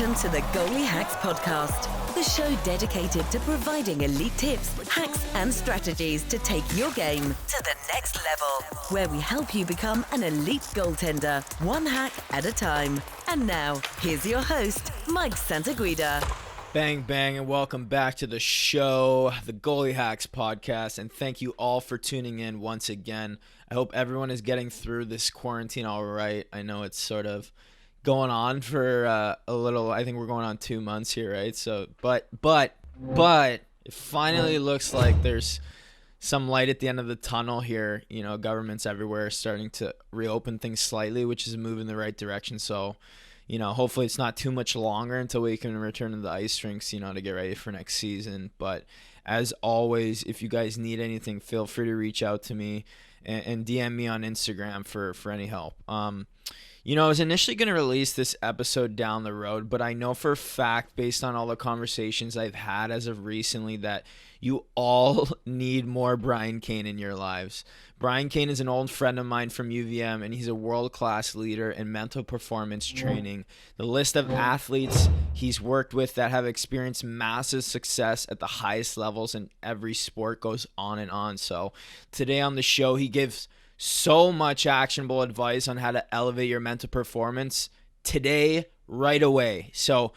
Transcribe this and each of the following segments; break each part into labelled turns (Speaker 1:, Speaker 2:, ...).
Speaker 1: Welcome to the Goalie Hacks Podcast, the show dedicated to providing elite tips, hacks, and strategies to take your game to the next level, where we help you become an elite goaltender, one hack at a time. And now, here's your host, Mike Santaguida.
Speaker 2: Bang, bang, and welcome back to the show, the Goalie Hacks Podcast, and thank you all for tuning in once again. I hope everyone is getting through this quarantine all right. I know it's sort of going on for a little. I think we're going on 2 months here, right? So, but it finally looks like there's some light at the end of the tunnel here. You know, governments everywhere are starting to reopen things slightly, which is a move in the right direction. So, you know, hopefully it's not too much longer until we can return to the ice rinks, you know, to get ready for next season. But as always, if you guys need anything, feel free to reach out to me and DM me on Instagram for any help. You know, I was initially going to release this episode down the road, but I know for a fact, based on all the conversations I've had as of recently, that you all need more Brian Cain in your lives. Brian Cain is an old friend of mine from UVM, and he's a world-class leader in mental performance training. The list of athletes he's worked with that have experienced massive success at the highest levels in every sport goes on and on. So today on the show, he gives so much actionable advice on how to elevate your mental performance today, right away. So,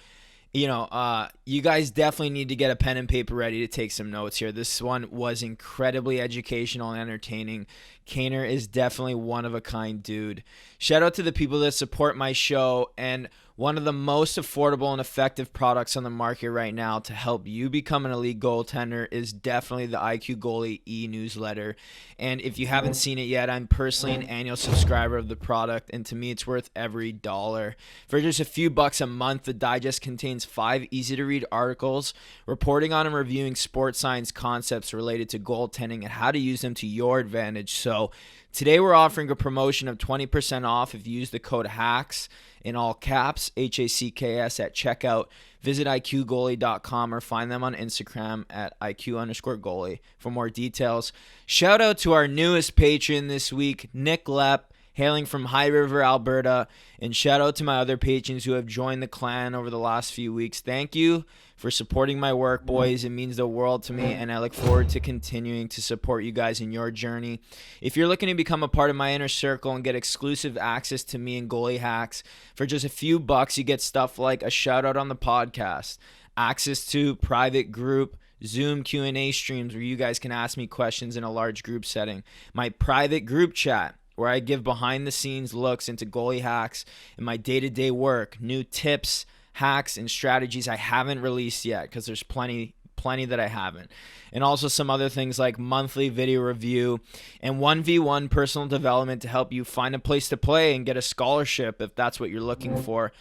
Speaker 2: you know, you guys definitely need to get a pen and paper ready to take some notes here. This one was incredibly educational and entertaining. Cainer is definitely one of a kind dude. Shout out to the people that support my show, and one of the most affordable and effective products on the market right now to help you become an elite goaltender is definitely the IQ Goalie e-newsletter. And if you haven't seen it yet, I'm personally an annual subscriber of the product, and to me it's worth every dollar. For just a few bucks a month, the digest contains 5 easy-to-read articles reporting on and reviewing sports science concepts related to goaltending and how to use them to your advantage. So today we're offering a promotion of 20% off if you use the code HACKS in all caps, HACKS at checkout. Visit iqgoalie.com or find them on Instagram at IQ_goalie for more details. Shout out to our newest patron this week, Nick Lepp, hailing from High River, Alberta. And shout out to my other patrons who have joined the clan over the last few weeks. Thank you for supporting my work, boys. It means the world to me, and I look forward to continuing to support you guys in your journey. If you're looking to become a part of my inner circle and get exclusive access to me and Goalie Hacks, for just a few bucks, you get stuff like a shout out on the podcast, access to private group Zoom Q&A streams where you guys can ask me questions in a large group setting, my private group chat, where I give behind-the-scenes looks into goalie hacks and my day-to-day work, new tips, hacks, and strategies I haven't released yet because there's plenty that I haven't. And also some other things like monthly video review and 1v1 personal development to help you find a place to play and get a scholarship if that's what you're looking for.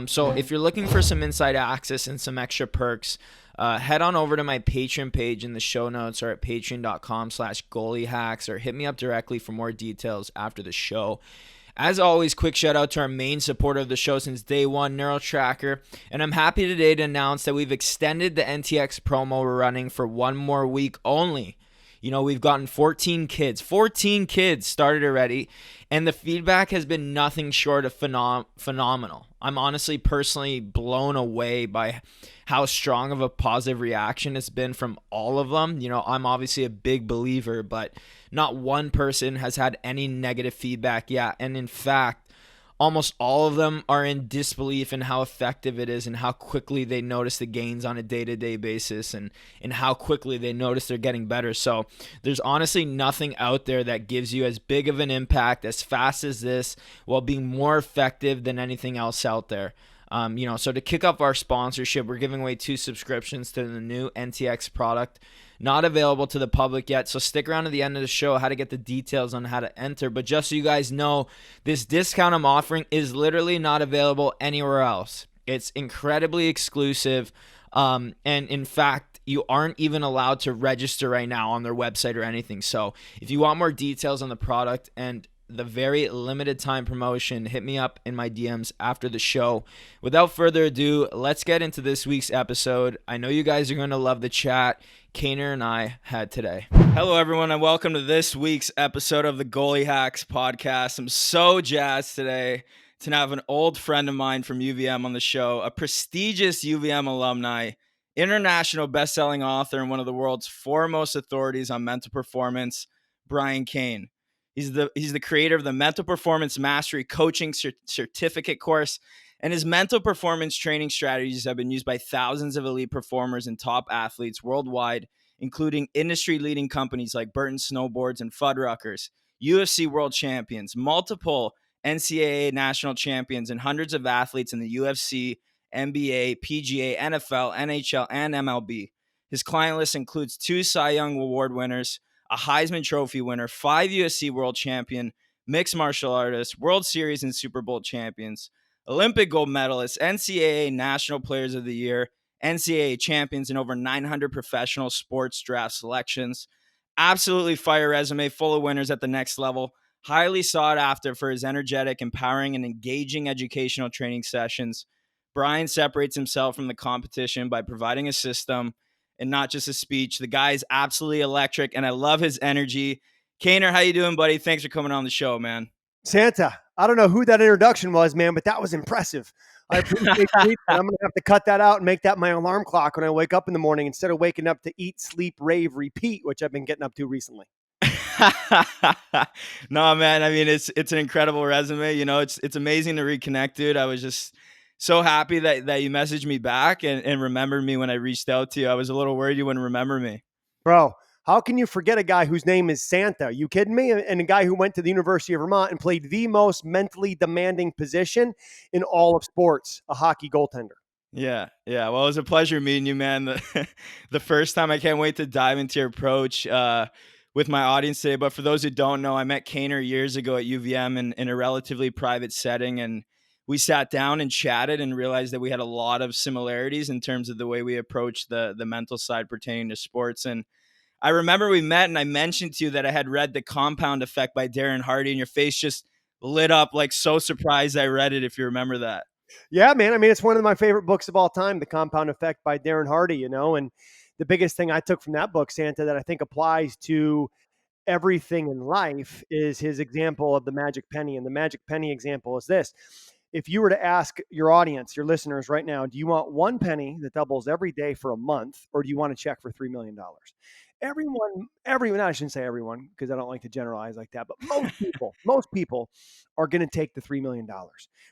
Speaker 2: So if you're looking for some inside access and some extra perks, head on over to my Patreon page in the show notes or at patreon.com/goaliehacks or hit me up directly for more details after the show. As always, quick shout out to our main supporter of the show since day one, NeuroTracker. And I'm happy today to announce that we've extended the NTX promo we're running for 1 more week only. You know, we've gotten 14 kids started already, and the feedback has been nothing short of phenomenal. I'm honestly personally blown away by how strong of a positive reaction it's been from all of them. You know, I'm obviously a big believer, but not one person has had any negative feedback yet. And in fact, almost all of them are in disbelief in how effective it is and how quickly they notice the gains on a day-to-day basis and how quickly they notice they're getting better. So there's honestly nothing out there that gives you as big of an impact as fast as this while being more effective than anything else out there. You know, so to kick off our sponsorship, we're giving away 2 subscriptions to the new NTX product. Not available to the public yet, so stick around to the end of the show how to get the details on how to enter. But just so you guys know, this discount I'm offering is literally not available anywhere else. It's incredibly exclusive, and in fact, you aren't even allowed to register right now on their website or anything. So if you want more details on the product and the very limited time promotion, hit me up in my DMs after the show. Without further ado, let's get into this week's episode. I know you guys are going to love the chat Cainer and I had today. Hello, everyone, and welcome to this week's episode of the Goalie Hacks Podcast. I'm so jazzed today to have an old friend of mine from UVM on the show, a prestigious UVM alumni, international best-selling author, and one of the world's foremost authorities on mental performance, Brian Cain. He's the creator of the Mental Performance Mastery Coaching Certificate course, and his mental performance training strategies have been used by thousands of elite performers and top athletes worldwide, including industry-leading companies like Burton Snowboards and Fuddruckers, UFC world champions, multiple NCAA national champions, and hundreds of athletes in the UFC, NBA, PGA, NFL, NHL, and MLB. His client list includes 2 Cy Young Award winners, a Heisman Trophy winner, 5 UFC world champion, mixed martial artists, World Series and Super Bowl champions, Olympic gold medalists, NCAA National Players of the Year, NCAA champions, and over 900 professional sports draft selections. Absolutely fire resume, full of winners at the next level. Highly sought after for his energetic, empowering, and engaging educational training sessions. Brian separates himself from the competition by providing a system and not just a speech. The guy is absolutely electric, and I love his energy. Cainer, how you doing, buddy? Thanks for coming on the show, man.
Speaker 3: Santa, I don't know who that introduction was, man, but that was impressive. I appreciate it. I'm going to have to cut that out and make that my alarm clock when I wake up in the morning instead of waking up to eat, sleep, rave, repeat, which I've been getting up to recently.
Speaker 2: No, man. I mean, it's an incredible resume. You know, it's amazing to reconnect, dude. I was just so happy that you messaged me back and remembered me when I reached out to you. I was a little worried you wouldn't remember me.
Speaker 3: Bro, how can you forget a guy whose name is Santa? You kidding me? And a guy who went to the University of Vermont and played the most mentally demanding position in all of sports, a hockey goaltender.
Speaker 2: Yeah. Well, it was a pleasure meeting you, man. The first time, I can't wait to dive into your approach with my audience today. But for those who don't know, I met Cainer years ago at UVM in a relatively private setting, and we sat down and chatted and realized that we had a lot of similarities in terms of the way we approach the mental side pertaining to sports. And I remember we met and I mentioned to you that I had read The Compound Effect by Darren Hardy, and your face just lit up, like so surprised I read it, if you remember that.
Speaker 3: Yeah, man. I mean, it's one of my favorite books of all time, The Compound Effect by Darren Hardy, and the biggest thing I took from that book, Santa, that I think applies to everything in life is his example of the magic penny. And the magic penny example is this. If you were to ask your audience, your listeners right now, do you want one penny that doubles every day for a month, or do you want a check for $3 million? Everyone, I shouldn't say everyone because I don't like to generalize like that, but most people are going to take the $3 million.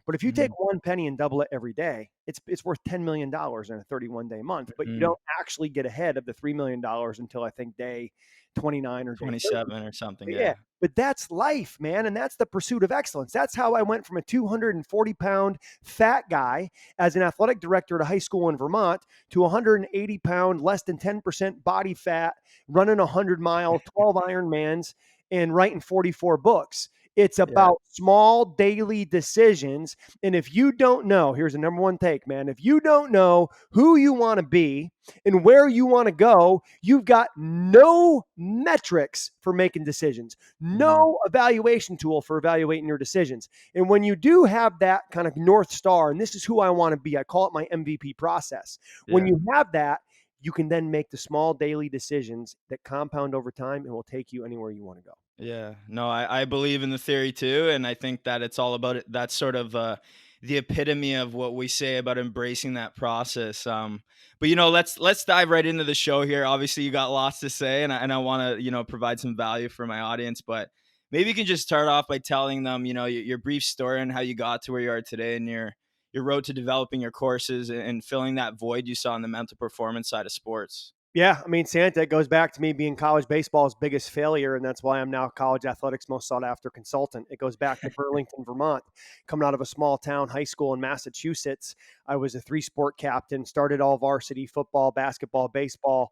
Speaker 3: But if you take one penny and double it every day, it's worth $10 million in a 31-day month, but you don't actually get ahead of the $3 million until I think day 29 or
Speaker 2: 27 or something.
Speaker 3: Yeah. But that's life, man. And that's the pursuit of excellence. That's how I went from a 240-pound fat guy as an athletic director at a high school in Vermont to 180-pound, less than 10% body fat, running 100 miles, 12 Ironmans, and writing 44 books. It's about small daily decisions. And if you don't know, here's the number one take, man. If you don't know who you want to be and where you want to go, you've got no metrics for making decisions, no evaluation tool for evaluating your decisions. And when you do have that kind of North Star, and this is who I want to be, I call it my MVP process. When you have that, you can then make the small daily decisions that compound over time and will take you anywhere you want to go.
Speaker 2: Yeah, no, I believe in the theory too. And I think that it's all about it. That's sort of the epitome of what we say about embracing that process. But, let's dive right into the show here. Obviously, you got lots to say, and I want to, provide some value for my audience. But maybe you can just start off by telling them, your brief story and how you got to where you are today and your road to developing your courses and filling that void you saw in the mental performance side of sports.
Speaker 3: Yeah, I mean, Santa, it goes back to me being college baseball's biggest failure, and that's why I'm now college athletics' most sought-after consultant. It goes back to Burlington, Vermont. Coming out of a small-town high school in Massachusetts, I was a 3-sport captain, started all varsity football, basketball, baseball,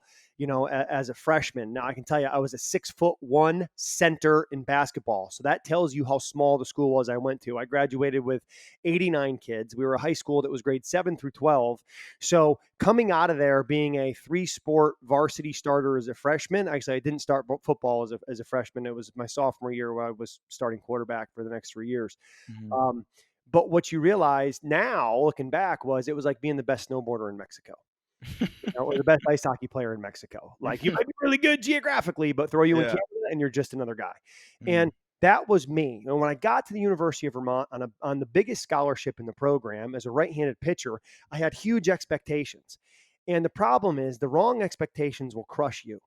Speaker 3: as a freshman. Now, I can tell you, I was a 6'1" center in basketball, so that tells you how small the school was I went to. I graduated with 89 kids. We were a high school that was grade 7 through 12, so coming out of there being a 3-sport varsity starter as a freshman. Actually, I didn't start football as a freshman. It was my sophomore year where I was starting quarterback for the next 3 years. But what you realize now, looking back, was it was like being the best snowboarder in Mexico. Or the best ice hockey player in Mexico. Like, you might be really good geographically, but throw you in Canada and you're just another guy. And that was me. And when I got to the University of Vermont on the biggest scholarship in the program as a right-handed pitcher, I had huge expectations. And the problem is the wrong expectations will crush you.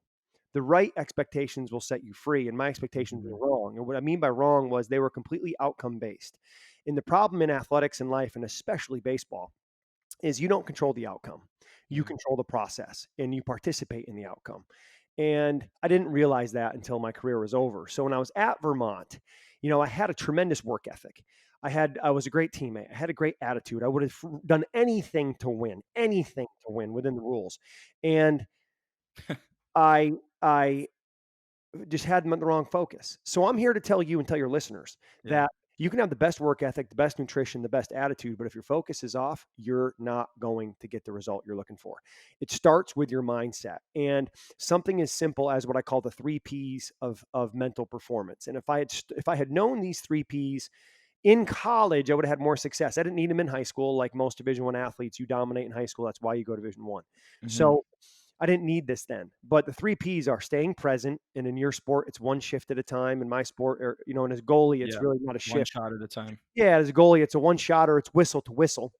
Speaker 3: The right expectations will set you free. And my expectations were wrong. And what I mean by wrong was they were completely outcome based. And the problem in athletics and life, and especially baseball, is you don't control the outcome. You control the process and you participate in the outcome. And I didn't realize that until my career was over. So when I was at Vermont, I had a tremendous work ethic. I was a great teammate. I had a great attitude. I would have done anything to win within the rules. And I just had the wrong focus. So I'm here to tell you and tell your listeners that you can have the best work ethic, the best nutrition, the best attitude, but if your focus is off, you're not going to get the result you're looking for. It starts with your mindset and something as simple as what I call the 3 Ps of mental performance. And if I had known these 3 Ps in college, I would have had more success. I didn't need them in high school. Like most Division I athletes, you dominate in high school. That's why you go Division I. So I didn't need this then, but the 3 Ps are staying present. And in your sport, it's one shift at a time. In my sport, and as a goalie, it's really not a shift.
Speaker 2: One shot at a time.
Speaker 3: Yeah. As a goalie, it's a one shot or it's whistle to whistle,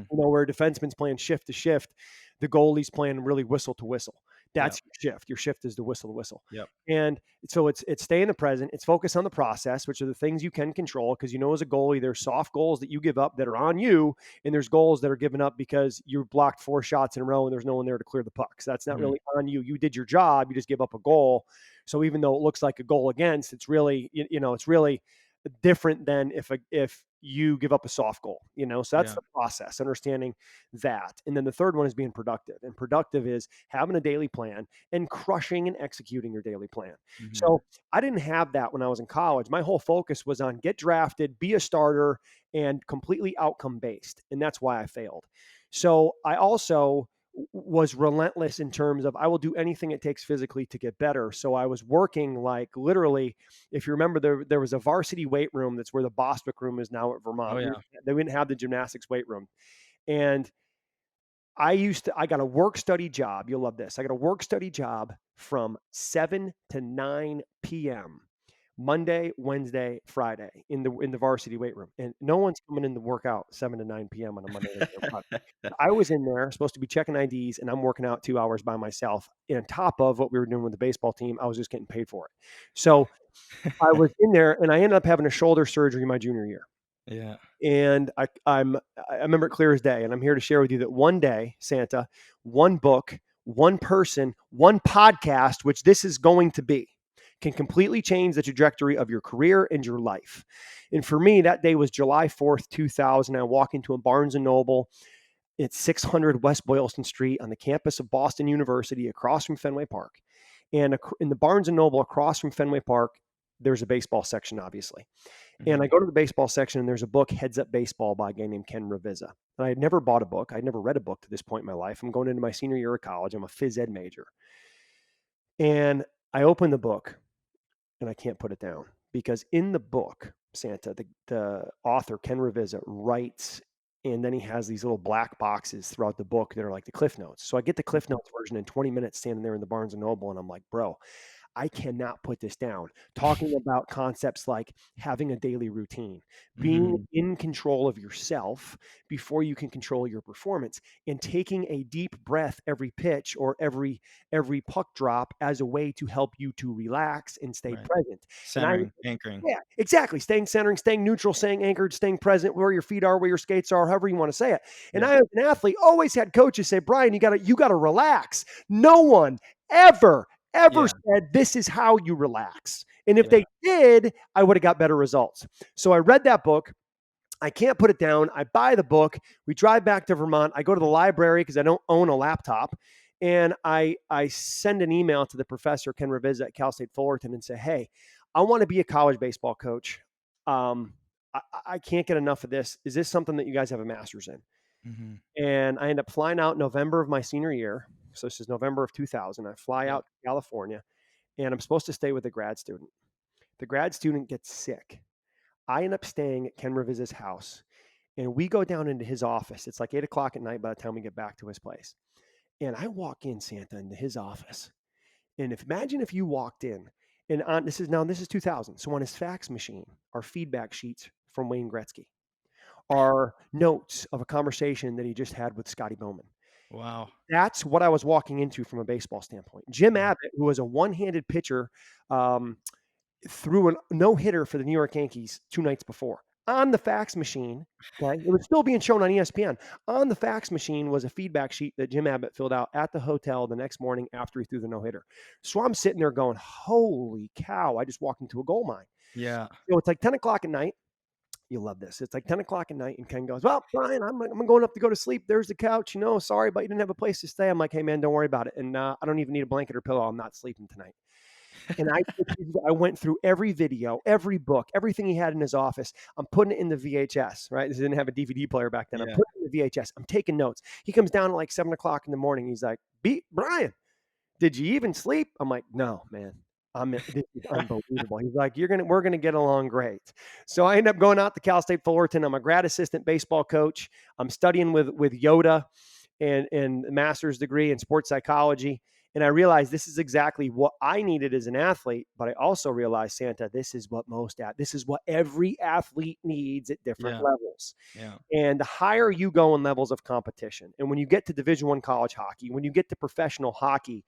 Speaker 3: where a defenseman's playing shift to shift. The goalie's playing really whistle to whistle. That's your shift. Your shift is the whistle to whistle.
Speaker 2: Yep.
Speaker 3: And so it's stay in the present. It's focus on the process, which are the things you can control. Because as a goalie, there's soft goals that you give up that are on you, and there's goals that are given up because you blocked 4 shots in a row and there's no one there to clear the puck. So that's not really on you. You did your job. You just give up a goal. So even though it looks like a goal against, it's really it's really different than if you give up a soft goal, so that's the process, understanding that. And then the third one is being productive, and productive is having a daily plan and crushing and executing your daily plan. So I didn't have that when I was in college. My whole focus was on get drafted, be a starter, and completely outcome based. And that's why I failed. So I also was relentless in terms of I will do anything it takes physically to get better. So I was working like literally, if you remember, there was a varsity weight room. That's where the Bostwick room is now at Vermont.
Speaker 2: Oh, yeah.
Speaker 3: They didn't have the gymnastics weight room. And I got a work study job. You'll love this. I got a work study job from 7 to 9 p.m. Monday, Wednesday, Friday in the varsity weight room. And no one's coming in to work out 7 to 9 p.m. on a Monday. I was in there supposed to be checking IDs, and I'm working out 2 hours by myself. And on top of what we were doing with the baseball team, I was just getting paid for it. So I was in there, and I ended up having a shoulder surgery my junior year.
Speaker 2: Yeah.
Speaker 3: And I remember it clear as day. And I'm here to share with you that one day, Santa, one book, one person, one podcast, which this is going to be, can completely change the trajectory of your career and your life. And for me, that day was July 4th, 2000. I walk into a Barnes & Noble. It's 600 West Boylston Street on the campus of Boston University across from Fenway Park. And in the Barnes & Noble across from Fenway Park, there's a baseball section, obviously. And I go to the baseball section, and there's a book, Heads Up Baseball, by a guy named Ken Ravizza. And I had never bought a book. I'd never read a book to this point in my life. I'm going into my senior year of college. I'm a phys ed major. And I open the book, and I can't put it down, because in the book, Santa, the author, Ken Ravizza, writes, and then he has these little black boxes throughout the book that are like the Cliff Notes. So I get the Cliff Notes version in 20 minutes standing there in the Barnes & Noble, and I'm like, bro, I cannot put this down. Talking about concepts like having a daily routine, being in control of yourself before you can control your performance, and taking a deep breath every pitch or every puck drop as a way to help you to relax and stay present.
Speaker 2: Centering, anchoring.
Speaker 3: Yeah, exactly. Staying centering, staying neutral, staying anchored, staying present, where your feet are, where your skates are, however you want to say it. And I, as an athlete, always had coaches say, Brian, you gotta relax. No one ever said this is how you relax. And if they did, I would have got better results. So I read that book. I can't put it down. I buy the book. We drive back to Vermont. I go to the library because I don't own a laptop. And I send an email to the professor, Ken Ravizza at Cal State Fullerton, and say, hey, I want to be a college baseball coach. I can't get enough of this. Is this something that you guys have a master's in? And I end up flying out November of my senior year. So this is November of 2000. I fly out to California, and I'm supposed to stay with a grad student. The grad student gets sick. I end up staying at Ken Ravizza's house, and we go down into his office. It's like 8 o'clock at night by the time we get back to his place. And I walk in, Santa, into his office. And imagine if you walked in And this is 2000. So on his fax machine are feedback sheets from Wayne Gretzky, are notes of a conversation that he just had with Scotty Bowman.
Speaker 2: Wow.
Speaker 3: That's what I was walking into from a baseball standpoint. Jim
Speaker 2: Yeah.
Speaker 3: Abbott, who was a one-handed pitcher, threw a no-hitter for the New York Yankees 2 nights before. On the fax machine, okay, it was still being shown on ESPN. On the fax machine was a feedback sheet that Jim Abbott filled out at the hotel the next morning after he threw the no-hitter. So I'm sitting there going, holy cow, I just walked into a gold mine.
Speaker 2: Yeah.
Speaker 3: So it's like 10 o'clock at night. You'll love this. It's like 10 o'clock at night, and Ken goes, well, Brian, I'm going up to go to sleep. There's the couch. Sorry, but you didn't have a place to stay. I'm like, hey, man, don't worry about it. And I don't even need a blanket or pillow. I'm not sleeping tonight. And I went through every video, every book, everything he had in his office. I'm putting it in the VHS, right? This didn't have a DVD player back then. I'm putting it in the VHS. I'm taking notes. He comes down at like 7 o'clock in the morning. He's like, Brian, did you even sleep? I'm like, no, man. This is unbelievable. He's like, we're gonna get along great. So I end up going out to Cal State Fullerton. I'm a grad assistant baseball coach. I'm studying with Yoda and a master's degree in sports psychology. And I realized this is exactly what I needed as an athlete. But I also realized, Santa, this is what every athlete needs at different levels.
Speaker 2: Yeah.
Speaker 3: And the higher you go in levels of competition, and when you get to Division I college hockey, when you get to professional hockey,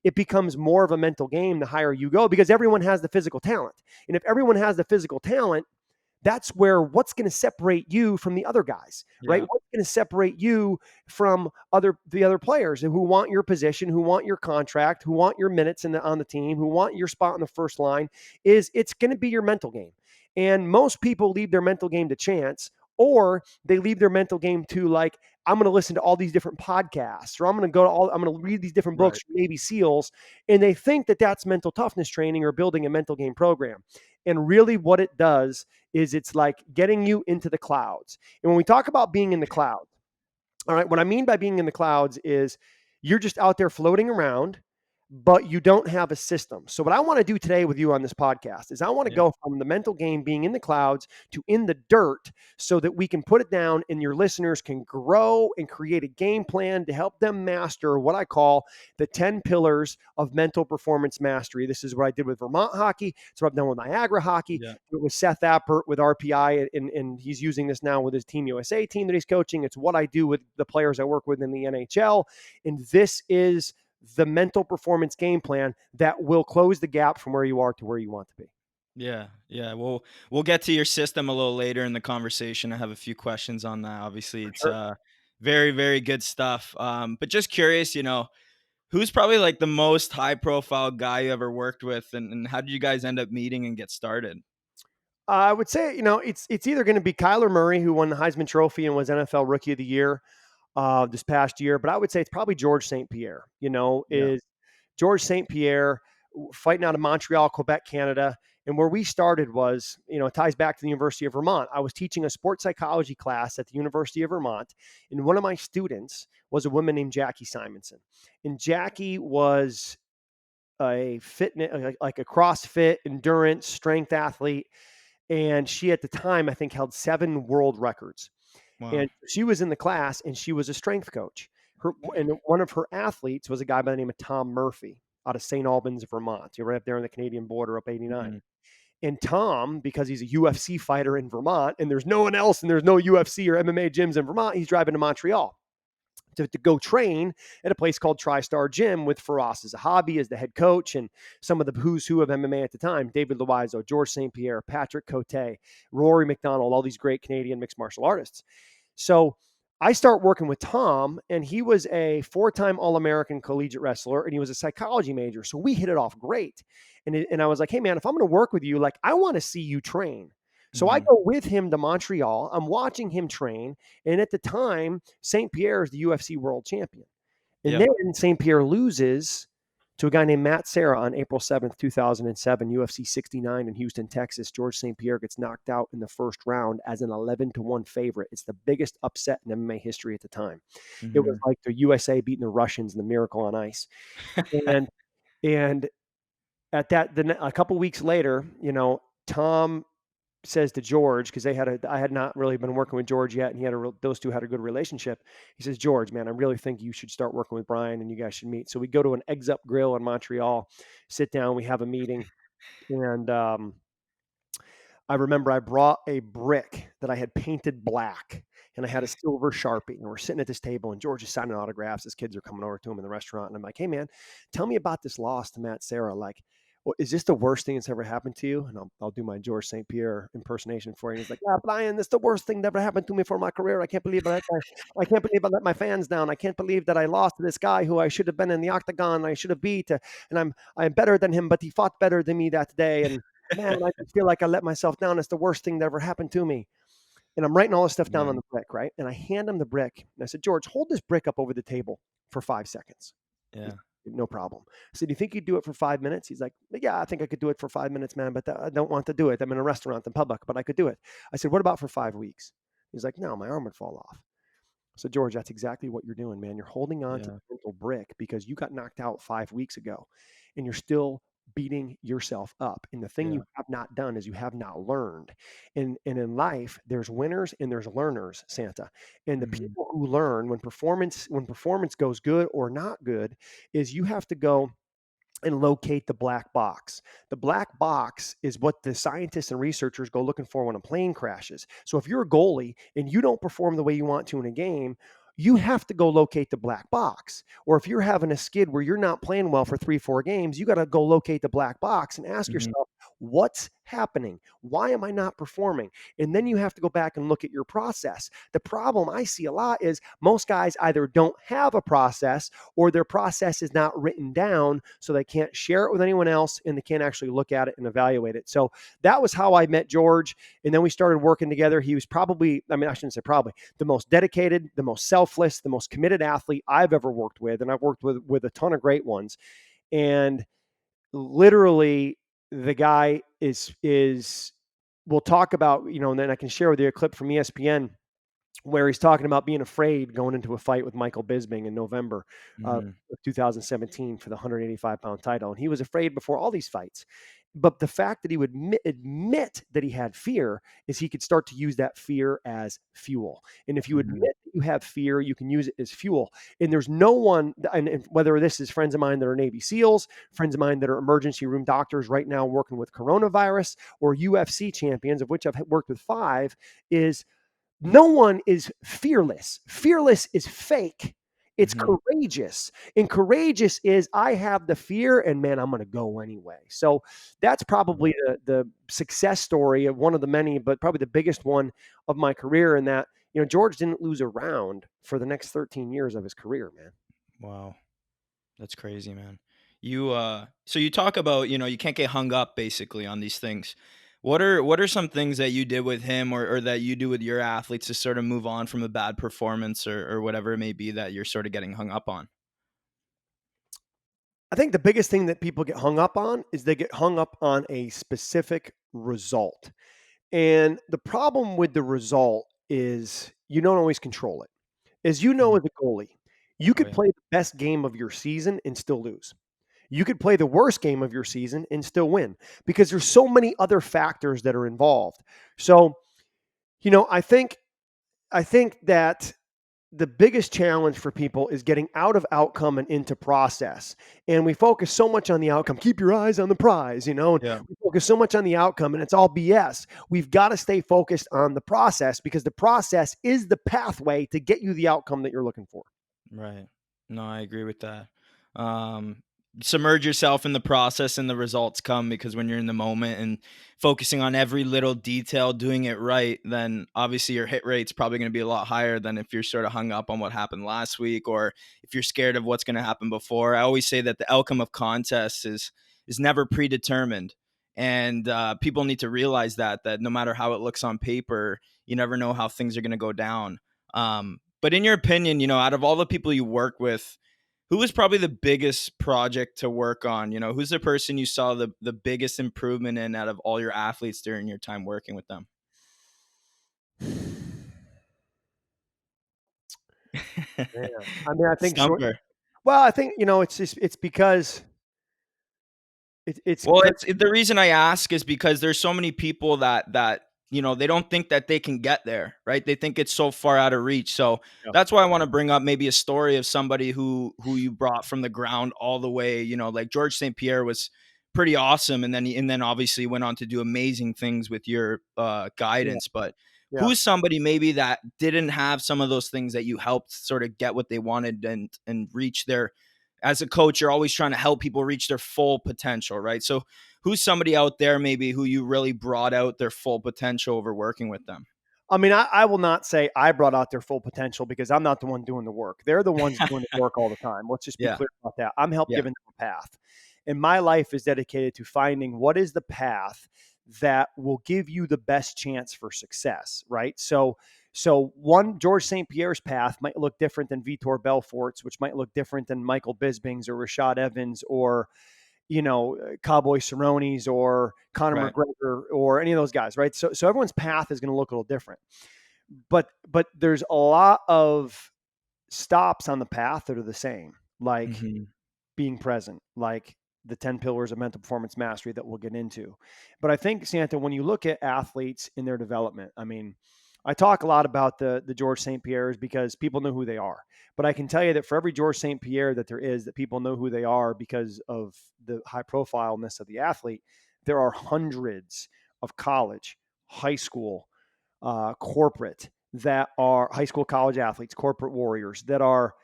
Speaker 3: it becomes more of a mental game the higher you go, because everyone has the physical talent. And if everyone has the physical talent, that's where what's going to separate you from the other guys, right? What's going to separate you from the other players who want your position, who want your contract, who want your minutes on the team, who want your spot on the first line, is it's going to be your mental game. And most people leave their mental game to chance, or they leave their mental game to like, I'm going to listen to all these different podcasts, or I'm going to read these different books from Navy SEALs. And they think that that's mental toughness training or building a mental game program. And really what it does is it's like getting you into the clouds. And when we talk about being in the clouds, all right, what I mean by being in the clouds is you're just out there floating around, but you don't have a system. So what I want to do today with you on this podcast is I want to go from the mental game being in the clouds to in the dirt, so that we can put it down and your listeners can grow and create a game plan to help them master what I call the 10 pillars of mental performance mastery. This is what I did with Vermont hockey. It's what I've done with Niagara hockey.
Speaker 2: Yeah.
Speaker 3: It was Seth Appert with RPI, and he's using this now with his Team USA team that he's coaching. It's what I do with the players I work with in the NHL. And this is the mental performance game plan that will close the gap from where you are to where you want to be.
Speaker 2: Yeah. Yeah. We'll get to your system a little later in the conversation. I have a few questions on that. Obviously, it's very, very good stuff. But just curious, who's probably like the most high profile guy you ever worked with, and how did you guys end up meeting and get started?
Speaker 3: I would say, it's either going to be Kyler Murray, who won the Heisman Trophy and was NFL Rookie of the Year this past year, but I would say it's probably George St. Pierre. Is George St. Pierre fighting out of Montreal, Quebec, Canada. And where we started was, it ties back to the University of Vermont. I was teaching a sports psychology class at the University of Vermont, and one of my students was a woman named Jackie Simonson. And Jackie was a fitness, like a CrossFit endurance strength athlete. And she, at the time, I think held 7 world records.
Speaker 2: Wow.
Speaker 3: And she was in the class, and she was a strength coach. And one of her athletes was a guy by the name of Tom Murphy out of St. Albans, Vermont. You're right up there on the Canadian border, up 89. Mm-hmm. And Tom, because he's a UFC fighter in Vermont, and there's no one else, and there's no UFC or MMA gyms in Vermont, he's driving to Montreal to go train at a place called TriStar Gym with Firas as a hobby, as the head coach, and some of the who's who of MMA at the time: David Loiseau, George St. Pierre, Patrick Cote, Rory McDonald, all these great Canadian mixed martial artists. So I start working with Tom, and he was a 4-time All-American collegiate wrestler, and he was a psychology major. So we hit it off great. And I was like, hey, man, if I'm going to work with you, like, I want to see you train. So I go with him to Montreal. I'm watching him train. And at the time, St. Pierre is the UFC world champion. And then St. Pierre loses to a guy named Matt Serra on April 7th, 2007, UFC 69 in Houston, Texas. George St. Pierre gets knocked out in the first round as an 11-1 favorite. It's the biggest upset in MMA history at the time. Mm-hmm. It was like the USA beating the Russians in the Miracle on Ice. and at that, a couple weeks later, Tom says to George, because I had not really been working with George yet, and those two had a good relationship. He says, George, man, I really think you should start working with Brian, and you guys should meet. So we go to an Eggs Up Grill in Montreal, sit down, we have a meeting, And I remember I brought a brick that I had painted black, and I had a silver Sharpie, and we're sitting at this table, and George is signing autographs. His kids are coming over to him in the restaurant, and I'm like, "Hey, man, tell me about this loss to Matt Serra. Like, well, is this the worst thing that's ever happened to you?" And I'll do my George St. Pierre impersonation for you. And he's like, "Yeah, Brian, this is the worst thing that ever happened to me for my career. I can't believe I can't believe I let my fans down. I can't believe that I lost to this guy who I should have been in the octagon. I should have beat, and I'm better than him, but he fought better than me that day. And man, I just feel like I let myself down. It's the worst thing that ever happened to me." And I'm writing all this stuff down on
Speaker 2: Yeah.
Speaker 3: the brick, right? And I hand him the brick. And I said, "George, hold this brick up over the table for 5 seconds."
Speaker 2: Yeah.
Speaker 3: "No problem." I said, "Do you think you'd do it for 5 minutes?" He's like, "Yeah, I think I could do it for 5 minutes, man, but I don't want to do it. I'm in a restaurant in public, but I could do it." I said, "What about for 5 weeks?" He's like, "No, my arm would fall off." So, George, that's exactly what you're doing, man. You're holding on to
Speaker 2: Yeah.
Speaker 3: the mental brick because you got knocked out 5 weeks ago, and you're still beating yourself up. And the thing
Speaker 2: Yeah.
Speaker 3: you have not done is you have not learned. And in life, there's winners and there's learners, Santa. And the
Speaker 2: Mhm.
Speaker 3: people who learn when performance goes good or not good is you have to go and locate the black box. The black box is what the scientists and researchers go looking for when a plane crashes. So if you're a goalie and you don't perform the way you want to in a game, you have to go locate the black box. Or if you're having a skid where you're not playing well for 3, 4 games, you got to go locate the black box and ask
Speaker 2: Mhm.
Speaker 3: yourself, what's happening? Why am I not performing? And then you have to go back and look at your process. The problem I see a lot is most guys either don't have a process or their process is not written down, so they can't share it with anyone else and they can't actually look at it and evaluate it. So that was how I met George. And then we started working together. He was probably, I mean, I shouldn't say probably, the most dedicated, the most selfless, the most committed athlete I've ever worked with. And I've worked with a ton of great ones. And literally the guy is we'll talk about, and then I can share with you a clip from ESPN where he's talking about being afraid going into a fight with Michael Bisping in November of
Speaker 2: Mhm.
Speaker 3: 2017 for the 185-pound title. And he was afraid before all these fights. But the fact that he would admit that he had fear is he could start to use that fear as fuel. And if you
Speaker 2: Mhm.
Speaker 3: admit that you have fear, you can use it as fuel. And there's no one, and whether this is friends of mine that are Navy SEALs, friends of mine that are emergency room doctors right now working with coronavirus, or UFC champions, of which I've worked with 5, is no one is fearless. Fearless is fake. It's
Speaker 2: Mhm.
Speaker 3: courageous. And courageous is I have the fear and man, I'm going to go anyway. So that's probably the success story of one of the many, but probably the biggest one of my career in that, George didn't lose a round for the next 13 years of his career, man.
Speaker 2: Wow. That's crazy, man. So you talk about, you can't get hung up basically on these things. What are some things that you did with him or that you do with your athletes to sort of move on from a bad performance or whatever it may be that you're sort of getting hung up on?
Speaker 3: I think the biggest thing that people get hung up on is they get hung up on a specific result. And the problem with the result is you don't always control it. As you know,
Speaker 2: Mhm.
Speaker 3: as a goalie, you
Speaker 2: Oh
Speaker 3: could
Speaker 2: yeah.
Speaker 3: play the best game of your season and still lose. You could play the worst game of your season and still win because there's so many other factors that are involved. So, I think that the biggest challenge for people is getting out of outcome and into process. And we focus so much on the outcome. Keep your eyes on the prize, and
Speaker 2: Yeah.
Speaker 3: we focus so much on the outcome and it's all BS. We've got to stay focused on the process because the process is the pathway to get you the outcome that you're looking for.
Speaker 2: Right. No, I agree with that. Um, Submerge yourself in the process and the results come because when you're in the moment and focusing on every little detail, doing it right, then obviously your hit rate's probably going to be a lot higher than if you're sort of hung up on what happened last week or if you're scared of what's going to happen before. I always say that the outcome of contests is never predetermined. And people need to realize that no matter how it looks on paper, you never know how things are going to go down. But in your opinion, out of all the people you work with, who was probably the biggest project to work on? Who's the person you saw the biggest improvement in out of all your athletes during your time working with them?
Speaker 3: Yeah. I mean, I think short.
Speaker 2: Stumper.
Speaker 3: Well, I think it's because it's
Speaker 2: Well,
Speaker 3: because
Speaker 2: the reason I ask is because there's so many people that they don't think that they can get there, right? They think it's so far out of reach. So
Speaker 3: yeah.
Speaker 2: that's why I want to bring up maybe a story of somebody who you brought from the ground all the way. Like George St. Pierre was
Speaker 4: pretty awesome. And then obviously went on to do amazing things with your guidance. But
Speaker 3: Yeah.
Speaker 4: who's somebody maybe that didn't have some of those things that you helped sort of get what they wanted and reach their, as a coach, you're always trying to help people reach their full potential, right? So who's somebody out there maybe who you really brought out their full potential over working with them?
Speaker 3: I mean, I will not say I brought out their full potential because I'm not the one doing the work. They're the ones doing the work all the time. Let's just be
Speaker 4: Yeah.
Speaker 3: clear about that. I'm helping
Speaker 4: Yeah.
Speaker 3: giving them a path. And my life is dedicated to finding what is the path that will give you the best chance for success, right? So one George St. Pierre's path might look different than Vitor Belfort's, which might look different than Michael Bisping's or Rashad Evans or Cowboy Cerrone's or Conor
Speaker 4: Right.
Speaker 3: McGregor or any of those guys, right? So everyone's path is going to look a little different. But there's a lot of stops on the path that are the same, like being present, like the 10 pillars of mental performance mastery that we'll get into. But I think, Santa, when you look at athletes in their development, I mean, I talk a lot about the George St. Pierre's because people know who they are. But I can tell you that for every George St. Pierre that there is, that people know who they are because of the high profileness of the athlete, there are hundreds of college, high school, corporate that are high school, college athletes, corporate warriors that are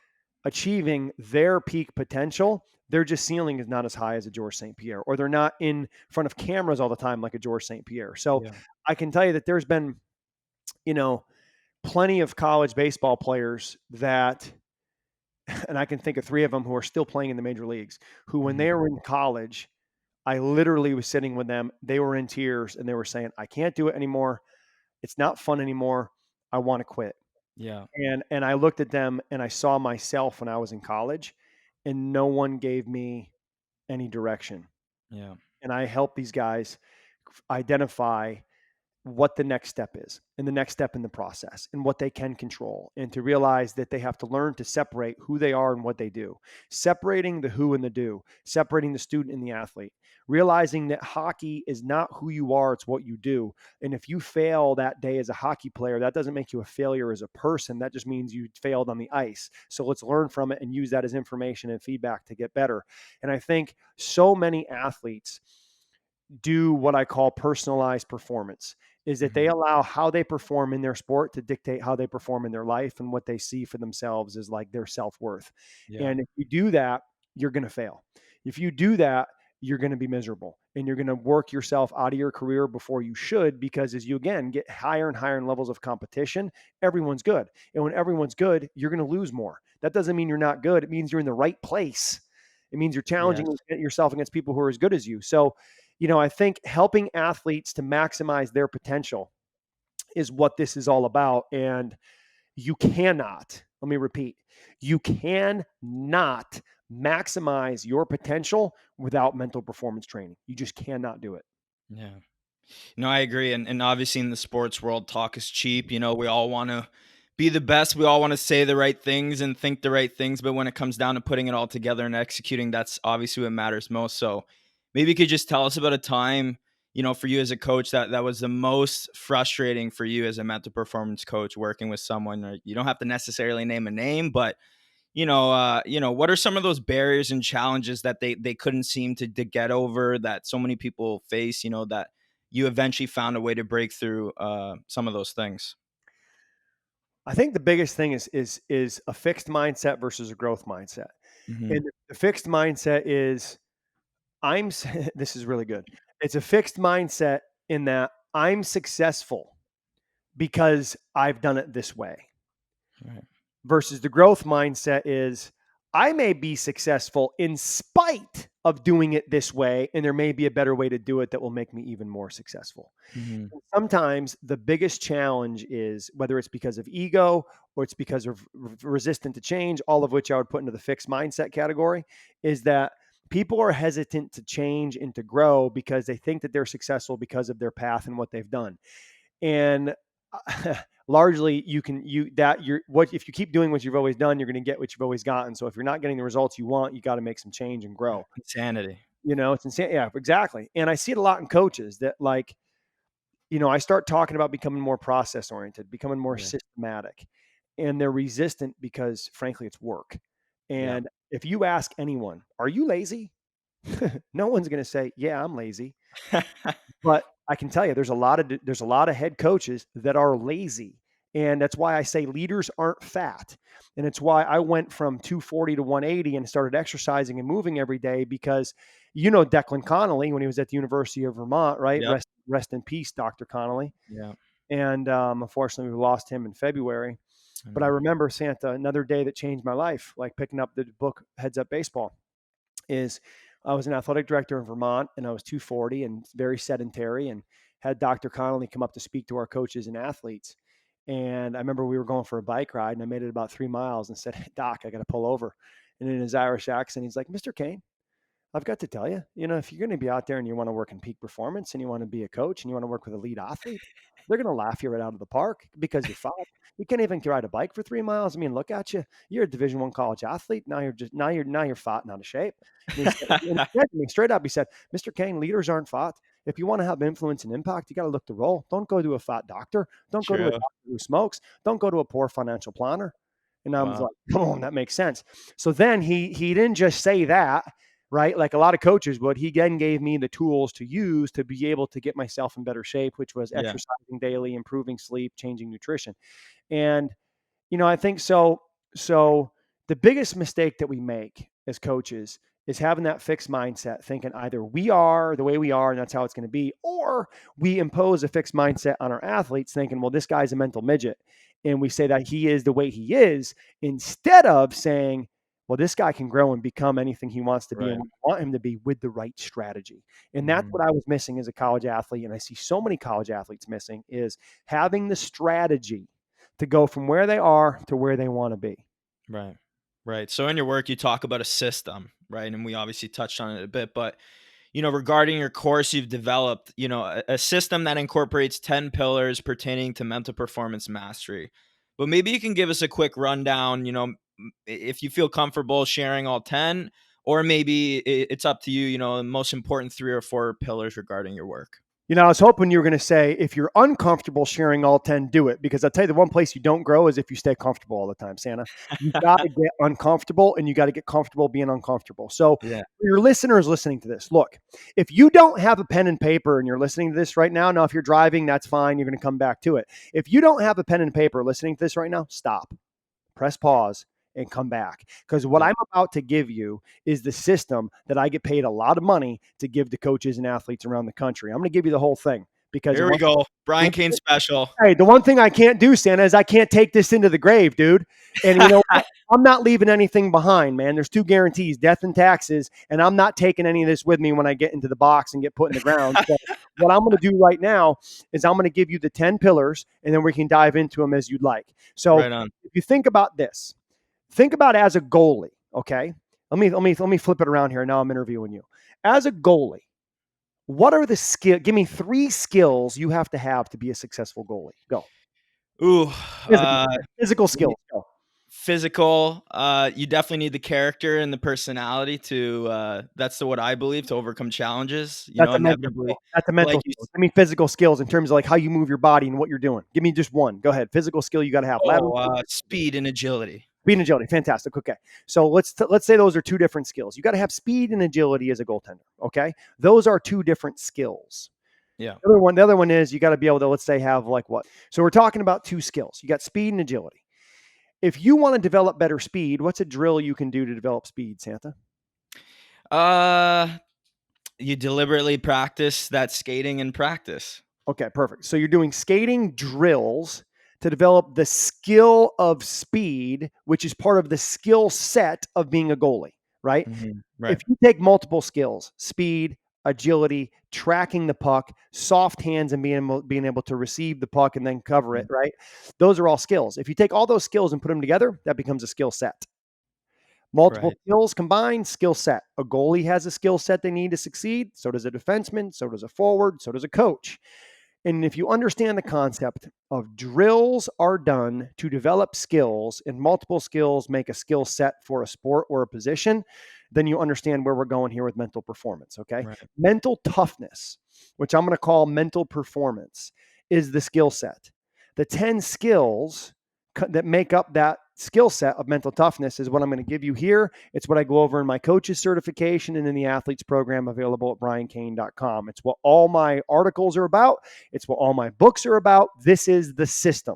Speaker 3: achieving their peak potential. Their just ceiling is not as high as a George St. Pierre, or they're not in front of cameras all the time like a George St. Pierre. So I can tell you that there's been, plenty of college baseball players that, and I can think of 3 of them who are still playing in the major leagues, who when they were in college, I literally was sitting with them. They were in tears and they were saying, I can't do it anymore. It's not fun anymore. I want to quit.
Speaker 4: Yeah.
Speaker 3: And I looked at them and I saw myself when I was in college and no one gave me any direction.
Speaker 4: Yeah.
Speaker 3: And I helped these guys identify what the next step is and the next step in the process and what they can control, and to realize that they have to learn to separate who they are and what they do, separating the who and the do, separating the student and the athlete, realizing that hockey is not who you are, it's what you do. And if you fail that day as a hockey player, that doesn't make you a failure as a person. That just means you failed on the ice. So let's learn from it and use that as information and feedback to get better. And I think so many athletes do what I call personalized performance, is that they allow how they perform in their sport to dictate how they perform in their life, and what they see for themselves is like their self-worth.
Speaker 4: Yeah.
Speaker 3: And if you do that, you're going to fail. If you do that, you're going to be miserable and you're going to work yourself out of your career before you should, because as you again get higher and higher in levels of competition, everyone's good. And when everyone's good, you're going to lose more. That doesn't mean you're not good. It means you're in the right place. It means you're challenging yourself against people who are as good as you. So, I think helping athletes to maximize their potential is what this is all about. And you cannot, let me repeat, you cannot maximize your potential without mental performance training. You just cannot do it.
Speaker 4: Yeah. No, I agree. And obviously in the sports world, talk is cheap. We all want to be the best. We all want to say the right things and think the right things. But when it comes down to putting it all together and executing, that's obviously what matters most. So maybe you could just tell us about a time, for you as a coach that was the most frustrating for you as a mental performance coach working with someone. Or you don't have to necessarily name a name, but what are some of those barriers and challenges that they couldn't seem to get over, that so many people face, that you eventually found a way to break through some of those things?
Speaker 3: I think the biggest thing is a fixed mindset versus a growth mindset. And the fixed mindset is this is really good. It's a fixed mindset in that I'm successful because I've done it this way.
Speaker 4: Right.
Speaker 3: Versus the growth mindset is I may be successful in spite of doing it this way, and there may be a better way to do it that will make me even more successful. Sometimes the biggest challenge is, whether it's because of ego or it's because of resistant to change, all of which I would put into the fixed mindset category, is that people are hesitant to change and to grow because they think that they're successful because of their path and what they've done. And largely if you keep doing what you've always done, you're going to get what you've always gotten. So if you're not getting the results you want, you got to make some change and grow.
Speaker 4: Insanity.
Speaker 3: It's insane. Yeah, exactly. And I see it a lot in coaches that I start talking about becoming more process oriented, becoming more systematic, and they're resistant because frankly, it's work. And if you ask anyone, are you lazy? No one's going to say, yeah, I'm lazy. But I can tell you, there's a lot of head coaches that are lazy. And that's why I say leaders aren't fat. And it's why I went from 240 to 180 and started exercising and moving every day, because Declan Connolly, when he was at the University of Vermont, right?
Speaker 4: Yep.
Speaker 3: Rest in peace, Dr. Connolly.
Speaker 4: Yeah.
Speaker 3: And unfortunately, we lost him in February. But I remember, Santa, another day that changed my life, like picking up the book Heads Up Baseball, is I was an athletic director in Vermont, and I was 240 and very sedentary, and had Dr. Connolly come up to speak to our coaches and athletes. And I remember we were going for a bike ride, and I made it about 3 miles and said, "Hey, Doc, I got to pull over." And in his Irish accent, he's like, "Mr. Cain, I've got to tell you, if you're going to be out there and you want to work in peak performance and you want to be a coach and you want to work with elite athletes, they're going to laugh you right out of the park because you're fat. You can't even ride a bike for 3 miles. I mean, look at you. You're a Division I college athlete. Now you're fat and out of shape." And he said, and he said to me straight up, he said, "Mr. Cain, leaders aren't fat. If you want to have influence and impact, you got to look the role. Don't go to a fat doctor. Don't go to a
Speaker 4: True.
Speaker 3: doctor who smokes. Don't go to a poor financial planner." And I was
Speaker 4: Wow.
Speaker 3: like, "Oh, that makes sense." So then he didn't just say that, right? Like a lot of coaches would. He then gave me the tools to use to be able to get myself in better shape, which was
Speaker 4: Yeah.
Speaker 3: exercising daily, improving sleep, changing nutrition. And, I think so the biggest mistake that we make as coaches is having that fixed mindset, thinking either we are the way we are and that's how it's going to be, or we impose a fixed mindset on our athletes thinking, well, this guy's a mental midget. And we say that he is the way he is, instead of saying, well, this guy can grow and become anything he wants to be,
Speaker 4: Right.
Speaker 3: and we want him to be with the right strategy. And that's
Speaker 4: Mhm.
Speaker 3: what I was missing as a college athlete. And I see so many college athletes missing, is having the strategy to go from where they are to where they want to be.
Speaker 4: Right. Right. So in your work, you talk about a system, right? And we obviously touched on it a bit, but regarding your course you've developed, a system that incorporates 10 pillars pertaining to mental performance mastery. But maybe you can give us a quick rundown, if you feel comfortable sharing all 10, or maybe it's up to you, the most important 3 or 4 pillars regarding your work.
Speaker 3: I was hoping you were going to say, if you're uncomfortable sharing all 10, do it. Because I'll tell you, the one place you don't grow is if you stay comfortable all the time, Santa. You got to get uncomfortable, and you got to get comfortable being uncomfortable. So
Speaker 4: Yeah.
Speaker 3: for your listeners listening to this, look, if you don't have a pen and paper and you're listening to this right now, if you're driving, that's fine. You're going to come back to it. If you don't have a pen and paper listening to this right now, stop, press pause, and come back. Because what
Speaker 4: Yeah.
Speaker 3: I'm about to give you is the system that I get paid a lot of money to give to coaches and athletes around the country. I'm going to give you the whole thing, because
Speaker 4: Here we go. Brian Cain special.
Speaker 3: Hey, the one thing I can't do, Santa, is I can't take this into the grave, dude. And you know what? I'm not leaving anything behind, man. There's 2 guarantees, death and taxes, and I'm not taking any of this with me when I get into the box and get put in the ground. So what I'm going to do right now is I'm going to give you the 10 pillars, and then we can dive into them as you'd like. So
Speaker 4: Right on.
Speaker 3: if you think about this, think about as a goalie, okay? Let me flip it around here. Now I'm interviewing you. As a goalie, what are the skills? Give me 3 skills you have to be a successful goalie. Go.
Speaker 4: Ooh,
Speaker 3: Physical skills. Go.
Speaker 4: physical. You definitely need the character and the personality to. That's what I believe, to overcome challenges.
Speaker 3: That's a mental
Speaker 4: Inevitably.
Speaker 3: skill. That's a mental
Speaker 4: like you
Speaker 3: skill. Give me physical skills in terms of like how you move your body and what you're doing. Give me just one. Go ahead. Physical skill you got to have.
Speaker 4: Speed and agility.
Speaker 3: Speed and agility. Fantastic. Okay. So let's say those are 2 different skills. You got to have speed and agility as a goaltender. Okay. Those are 2 different skills.
Speaker 4: Yeah.
Speaker 3: The other one is you got to be able to, let's say, have like what? So we're talking about 2 skills. You got speed and agility. If you want to develop better speed, what's a drill you can do to develop speed, Santa?
Speaker 4: You deliberately practice that skating in practice.
Speaker 3: Okay, perfect. So you're doing skating drills to develop the skill of speed, which is part of the skill set of being a goalie, right?
Speaker 4: Mhm. Right.
Speaker 3: If you take multiple skills, speed, agility, tracking the puck, soft hands, and being able to receive the puck and then cover it, right? Those are all skills. If you take all those skills and put them together, that becomes a skill set. Multiple
Speaker 4: Right.
Speaker 3: skills combined, skill set. A goalie has a skill set they need to succeed. So does a defenseman. So does a forward. So does a coach. And if you understand the concept of drills are done to develop skills, and multiple skills make a skill set for a sport or a position, then you understand where we're going here with mental performance. Okay.
Speaker 4: Right.
Speaker 3: Mental toughness, which I'm going to call mental performance, is the skill set. The 10 skills that make up that skill set of mental toughness is what I'm going to give you here. It's what I go over in my coach's certification and in the athletes program available at briancain.com. It's what all my articles are about. It's what all my books are about. This is the system.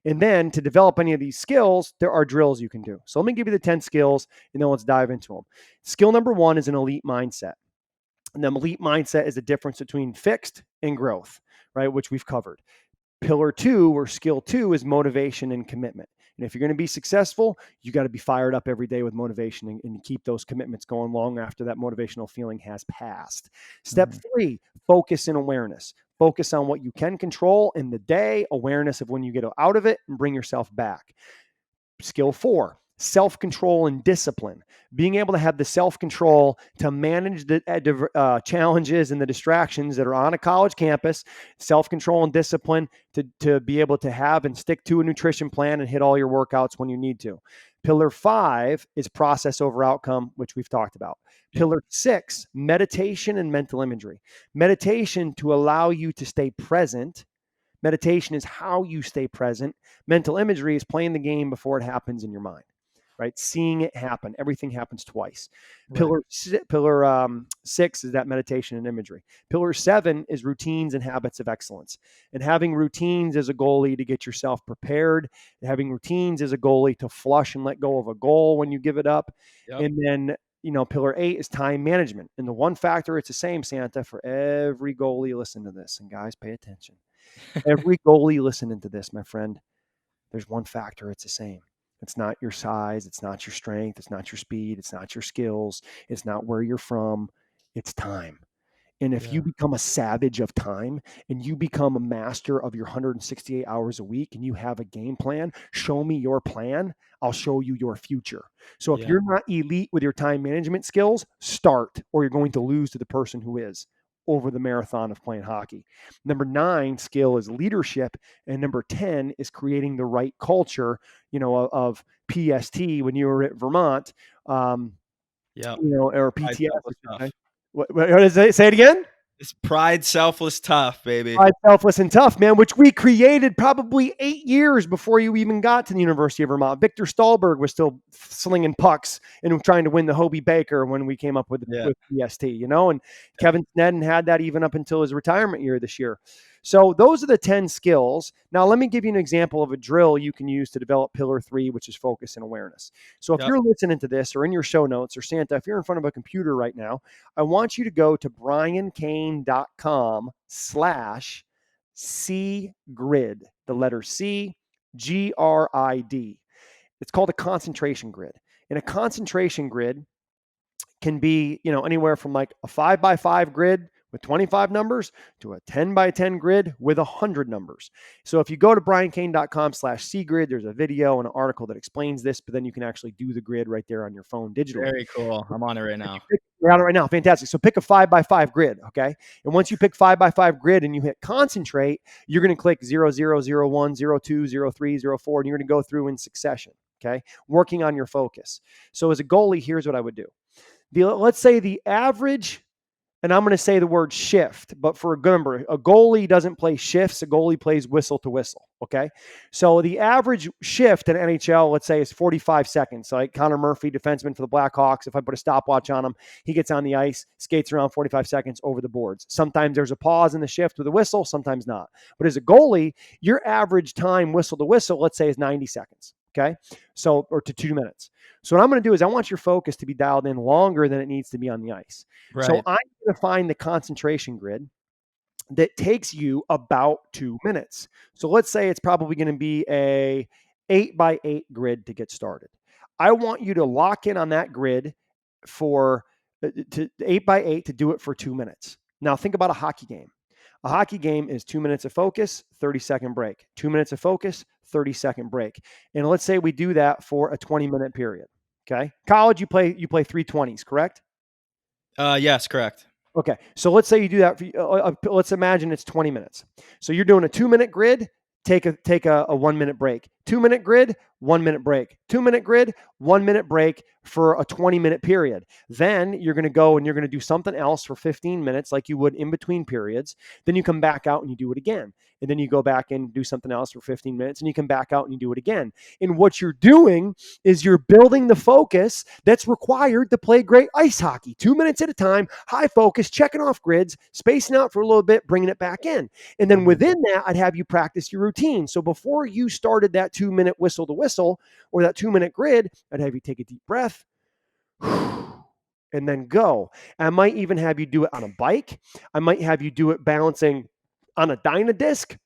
Speaker 3: And then to develop any of these skills, there are drills you can do. So let me give you the 10 skills and then let's dive into them. Skill number 1 is an elite mindset. And the elite mindset is the difference between fixed and growth, right? Which we've covered. Pillar 2 or skill 2 is motivation and commitment. And if you're going to be successful, you got to be fired up every day with motivation and keep those commitments going long after that motivational feeling has passed. Step 3, focus and awareness. Focus on what you can control in the day, awareness of when you get out of it and bring yourself back. Skill 4, self-control and discipline. Being able to have the self-control to manage the challenges and the distractions that are on a college campus, self-control and discipline to be able to have and stick to a nutrition plan and hit all your workouts when you need to. Pillar 5 is process over outcome, which we've talked about. Pillar 6, meditation and mental imagery. Meditation to allow you to stay present. Meditation is how you stay present. Mental imagery is playing the game before it happens in your mind. Right? Seeing it happen. Everything happens twice. Right. Pillar 6 is that meditation and imagery. Pillar 7 is routines and habits of excellence. And having routines as a goalie to get yourself prepared. And having routines as a goalie to flush and let go of a goal when you give it up. Yep. And then, pillar 8 is time management. And the one factor, it's the same, Santa, for every goalie. Listen to this. And guys, pay attention. Every goalie listening to this, my friend, there's one factor, it's the same. It's not your size. It's not your strength. It's not your speed. It's not your skills. It's not where you're from. It's time. And if you become a savage of time and you become a master of your 168 hours a week and you have a game plan, show me your plan. I'll show you your future. So if you're not elite with your time management skills, start, or you're going to lose to the person who is over the marathon of playing hockey. Number 9 skill is leadership. And number 10 is creating the right culture, of PST when you were at Vermont, or PTS. What does it say it again?
Speaker 4: It's pride, selfless, tough, baby.
Speaker 3: Pride, selfless, and tough, man, which we created probably 8 years before you even got to the University of Vermont. Victor Stahlberg was still slinging pucks and trying to win the Hobie Baker when we came up with PST, and Kevin Sneddon had that even up until his retirement year this year. So those are the 10 skills. Now, let me give you an example of a drill you can use to develop pillar 3, which is focus and awareness. So if you're listening to this or in your show notes, or Santa, if you're in front of a computer right now, I want you to go to briancain.com/cgrid, the letter C, GRID. It's called a concentration grid. And a concentration grid can be, anywhere from like a 5x5 grid with 25 numbers to a 10x10 grid with 100 numbers. So if you go to briancain.com/cgrid, there's a video and an article that explains this, but then you can actually do the grid right there on your phone digitally.
Speaker 4: Very cool. I'm on it right now.
Speaker 3: You're on it right now. Fantastic. So pick a 5x5 grid. Okay. And once you pick 5x5 grid and you hit concentrate, you're going to click 0, 0, 0, 1, 0, 2, 0, 3, 0, 4, and you're going to go through in succession. Okay. Working on your focus. So as a goalie, here's what I would do. Let's say the average, and I'm going to say the word shift, but for a good number, a goalie doesn't play shifts. A goalie plays whistle to whistle. Okay. So the average shift in NHL, let's say, is 45 seconds. So like Connor Murphy, defenseman for the Blackhawks, if I put a stopwatch on him, he gets on the ice, skates around 45 seconds over the boards. Sometimes there's a pause in the shift with a whistle, sometimes not. But as a goalie, your average time whistle to whistle, let's say, is 90 seconds. Okay. So, or to 2 minutes. So what I'm going to do is I want your focus to be dialed in longer than it needs to be on the ice. Right. So I'm going to find the concentration grid that takes you about 2 minutes. So let's say it's probably going to be a 8x8 grid to get started. I want you to lock in on that grid for 8x8 to do it for 2 minutes. Now think about a hockey game. A hockey game is 2 minutes of focus, 30-second break. 2 minutes of focus, 30-second break. And let's say we do that for a 20-minute period. Okay. College, you play 320s, correct?
Speaker 4: Yes, correct.
Speaker 3: Okay. So let's say you do that. Let's imagine it's 20 minutes. So you're doing a 2-minute grid, take a 1 minute break, 2-minute grid, 1-minute break. 2-minute grid, 1-minute break for a 20-minute period. Then you're going to go and you're going to do something else for 15 minutes like you would in between periods. Then you come back out and you do it again. And then you go back and do something else for 15 minutes and you come back out and you do it again. And what you're doing is you're building the focus that's required to play great ice hockey. 2 minutes at a time, high focus, checking off grids, spacing out for a little bit, bringing it back in. And then within that, I'd have you practice your routine. So before you started that 2-minute whistle to whistle or that 2-minute grid, I'd have you take a deep breath and then go. I might even have you do it on a bike. I might have you do it balancing on a Dynadisc.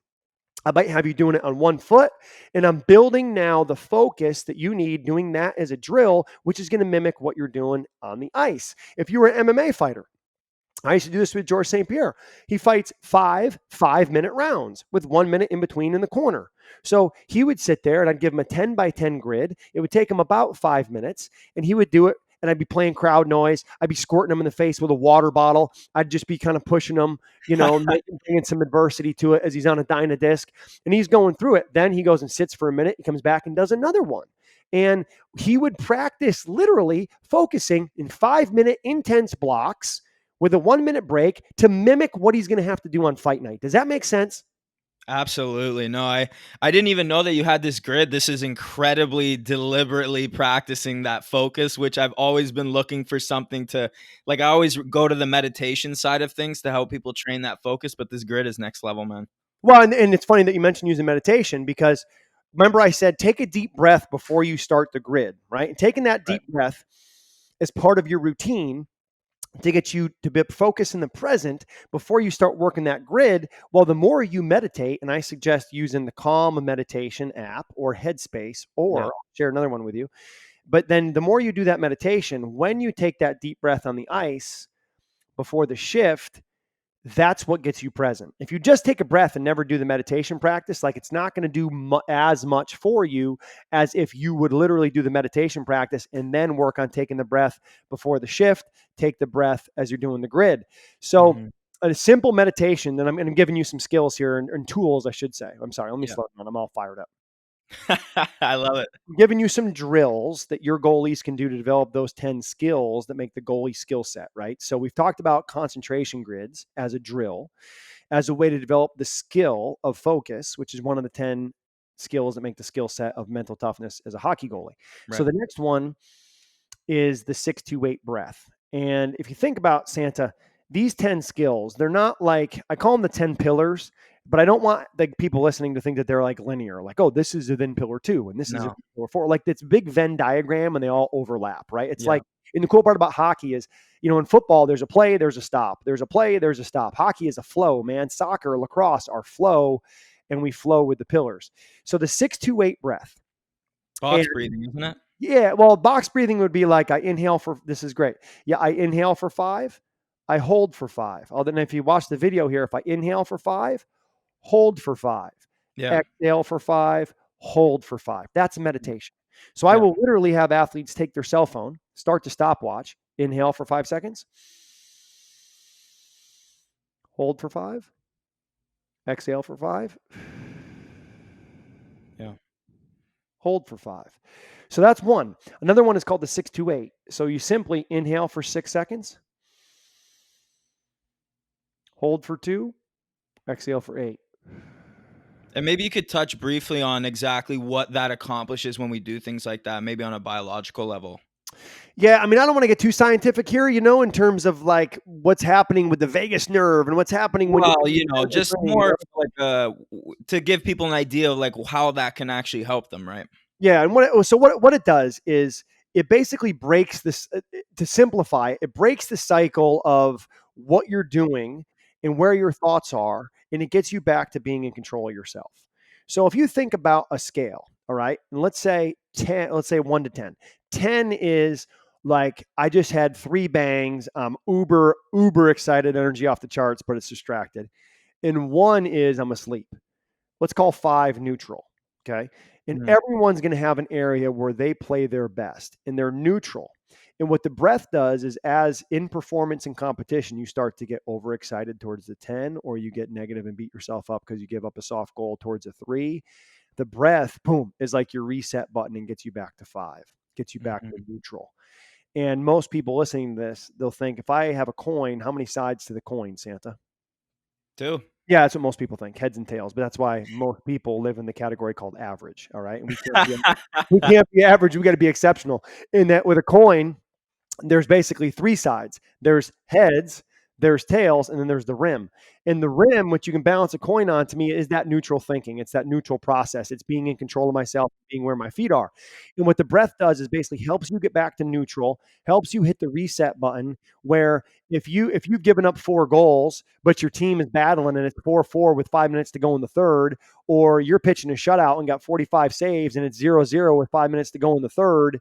Speaker 3: I might have you doing it on one foot. And I'm building now the focus that you need doing that as a drill, which is going to mimic what you're doing on the ice. If you were an MMA fighter, I used to do this with Georges St. Pierre. He fights 5-minute rounds with 1 minute in between in the corner. So he would sit there and I'd give him a 10 by 10 grid. It would take him about 5 minutes and he would do it. And I'd be playing crowd noise. I'd be squirting him in the face with a water bottle. I'd just be kind of pushing him, bringing some adversity to it as he's on a Dynadisc. And he's going through it. Then he goes and sits for a minute. He comes back and does another one. And he would practice literally focusing in 5-minute intense blocks with a 1-minute break to mimic what he's going to have to do on fight night. Does that make sense?
Speaker 4: Absolutely. No, I didn't even know that you had this grid. This is incredibly deliberately practicing that focus, which I've always been looking for something to, like, I always go to the meditation side of things to help people train that focus, but this grid is next level, man.
Speaker 3: Well, and it's funny that you mentioned using meditation because remember I said, take a deep breath before you start the grid, right? And taking that deep breath as part of your routine to get you to be focused in the present before you start working that grid. Well, the more you meditate, and I suggest using the Calm Meditation app or Headspace, or I'll share another one with you. But then the more you do that meditation, when you take that deep breath on the ice before the shift, that's what gets you present. If you just take a breath and never do the meditation practice, like it's not going to do as much for you as if you would literally do the meditation practice and then work on taking the breath before the shift, take the breath as you're doing the grid. So a simple meditation, and I'm giving you some skills here and tools, I should say. I'm sorry, let me slow down. I'm all fired up.
Speaker 4: I love it.
Speaker 3: I'm giving you some drills that your goalies can do to develop those 10 skills that make the goalie skill set, right? So we've talked about concentration grids as a drill, as a way to develop the skill of focus, which is one of the 10 skills that make the skill set of mental toughness as a hockey goalie. Right. So the next one is the 6-2-8 breath. And if you think about Santa, these 10 skills, they're not like, I call them the 10 pillars, but I don't want the people listening to think that they're like linear, like, oh, this is a then pillar 2 and this is a pillar 4. Like it's big Venn diagram and they all overlap, right? It's like, and the cool part about hockey is, in football, there's a play, there's a stop. There's a play, there's a stop. Hockey is a flow, man. Soccer, lacrosse are flow, and we flow with the pillars. So the 6-2-8 breath.
Speaker 4: Box breathing, isn't it?
Speaker 3: Yeah, well, box breathing would be like I inhale for, this is great. Yeah, I inhale for 5, I hold for 5. Then if you watch the video here, if I inhale for 5, hold for 5, exhale for 5, hold for 5. That's a meditation. So I will literally have athletes take their cell phone, start the stopwatch, inhale for 5 seconds, hold for 5, exhale for 5, hold for 5. So that's one. Another one is called the 6-2-8. So you simply inhale for 6 seconds, hold for 2, exhale for 8.
Speaker 4: And maybe you could touch briefly on exactly what that accomplishes when we do things like that, maybe on a biological level.
Speaker 3: Yeah, I mean, I don't want to get too scientific here, in terms of like what's happening with the vagus nerve and what's happening when
Speaker 4: just more like to give people an idea of like how that can actually help them, right?
Speaker 3: Yeah, and what it does is it basically breaks this, to simplify, it breaks the cycle of what you're doing and where your thoughts are, and it gets you back to being in control of yourself. So if you think about a scale, all right, and let's say 1 to 10. 10 is like, I just had 3 bangs, uber excited, energy off the charts, but it's distracted. And 1 is I'm asleep. Let's call 5 neutral, okay? And everyone's going to have an area where they play their best and they're neutral. And what the breath does is, as in performance and competition, you start to get overexcited towards the 10, or you get negative and beat yourself up because you give up a soft goal towards a 3. The breath, boom, is like your reset button and gets you back to 5, gets you back to
Speaker 4: Mhm.
Speaker 3: neutral. And most people listening to this, they'll think, if I have a coin, how many sides to the coin, Santa?
Speaker 4: 2.
Speaker 3: Yeah, that's what most people think, heads and tails. But that's why most people live in the category called average. All right. And we can't be average. We got to be exceptional. In that, with a coin, there's basically 3 sides. There's heads, there's tails, and then there's the rim. And the rim, which you can balance a coin on, to me, is that neutral thinking. It's that neutral process. It's being in control of myself, being where my feet are. And what the breath does is basically helps you get back to neutral, helps you hit the reset button. Where if you've given up 4 goals, but your team is battling and it's 4-4 with 5 minutes to go in the third, or you're pitching a shutout and got 45 saves and it's 0-0 with 5 minutes to go in the third,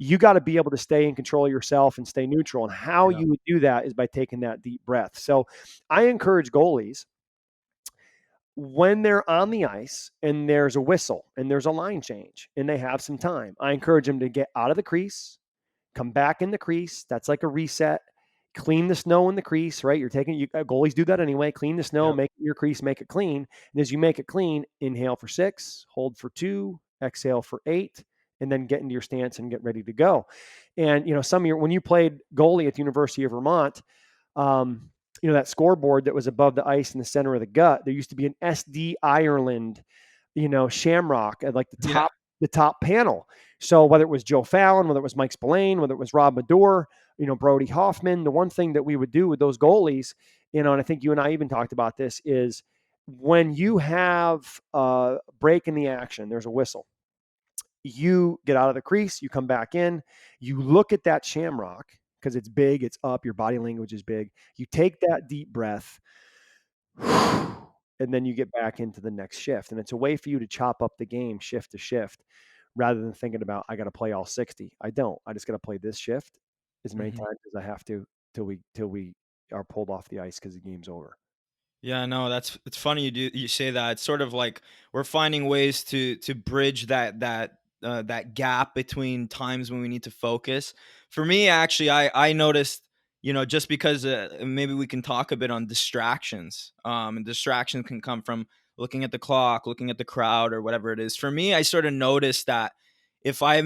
Speaker 3: you got to be able to stay in control of yourself and stay neutral. And how
Speaker 4: Yeah.
Speaker 3: you would do that is by taking that deep breath. So I encourage goalies, when they're on the ice and there's a whistle and there's a line change and they have some time, I encourage them to get out of the crease, come back in the crease. That's like a reset. Clean the snow in the crease, right? Goalies do that anyway. Clean the snow,
Speaker 4: Yep.
Speaker 3: make your crease, make it clean. And as you make it clean, inhale for 6, hold for 2, exhale for 8, and then get into your stance and get ready to go. And when you played goalie at the University of Vermont, that scoreboard that was above the ice in the center of the gut, there used to be an SD Ireland, shamrock at like
Speaker 4: Yeah.
Speaker 3: the top panel. So whether it was Joe Fallon, whether it was Mike Spillane, whether it was Rob Madore, Brody Hoffman, the one thing that we would do with those goalies, and I think you and I even talked about this, is when you have a break in the action, there's a whistle. You get out of the crease, you come back in, you look at that shamrock because it's big, it's up, your body language is big. You take that deep breath, and then you get back into the next shift. And it's a way for you to chop up the game shift to shift rather than thinking about, I got to play all 60. I don't. I just got to play this shift as many
Speaker 4: Mhm.
Speaker 3: times as I have to till we are pulled off the ice because the game's over.
Speaker 4: Yeah, no, it's funny you say that. It's sort of like we're finding ways to bridge that gap between times when we need to focus. For me, actually, I noticed, just because maybe we can talk a bit on distractions. And distraction can come from looking at the clock, looking at the crowd, or whatever it is. For me, I sort of noticed that if I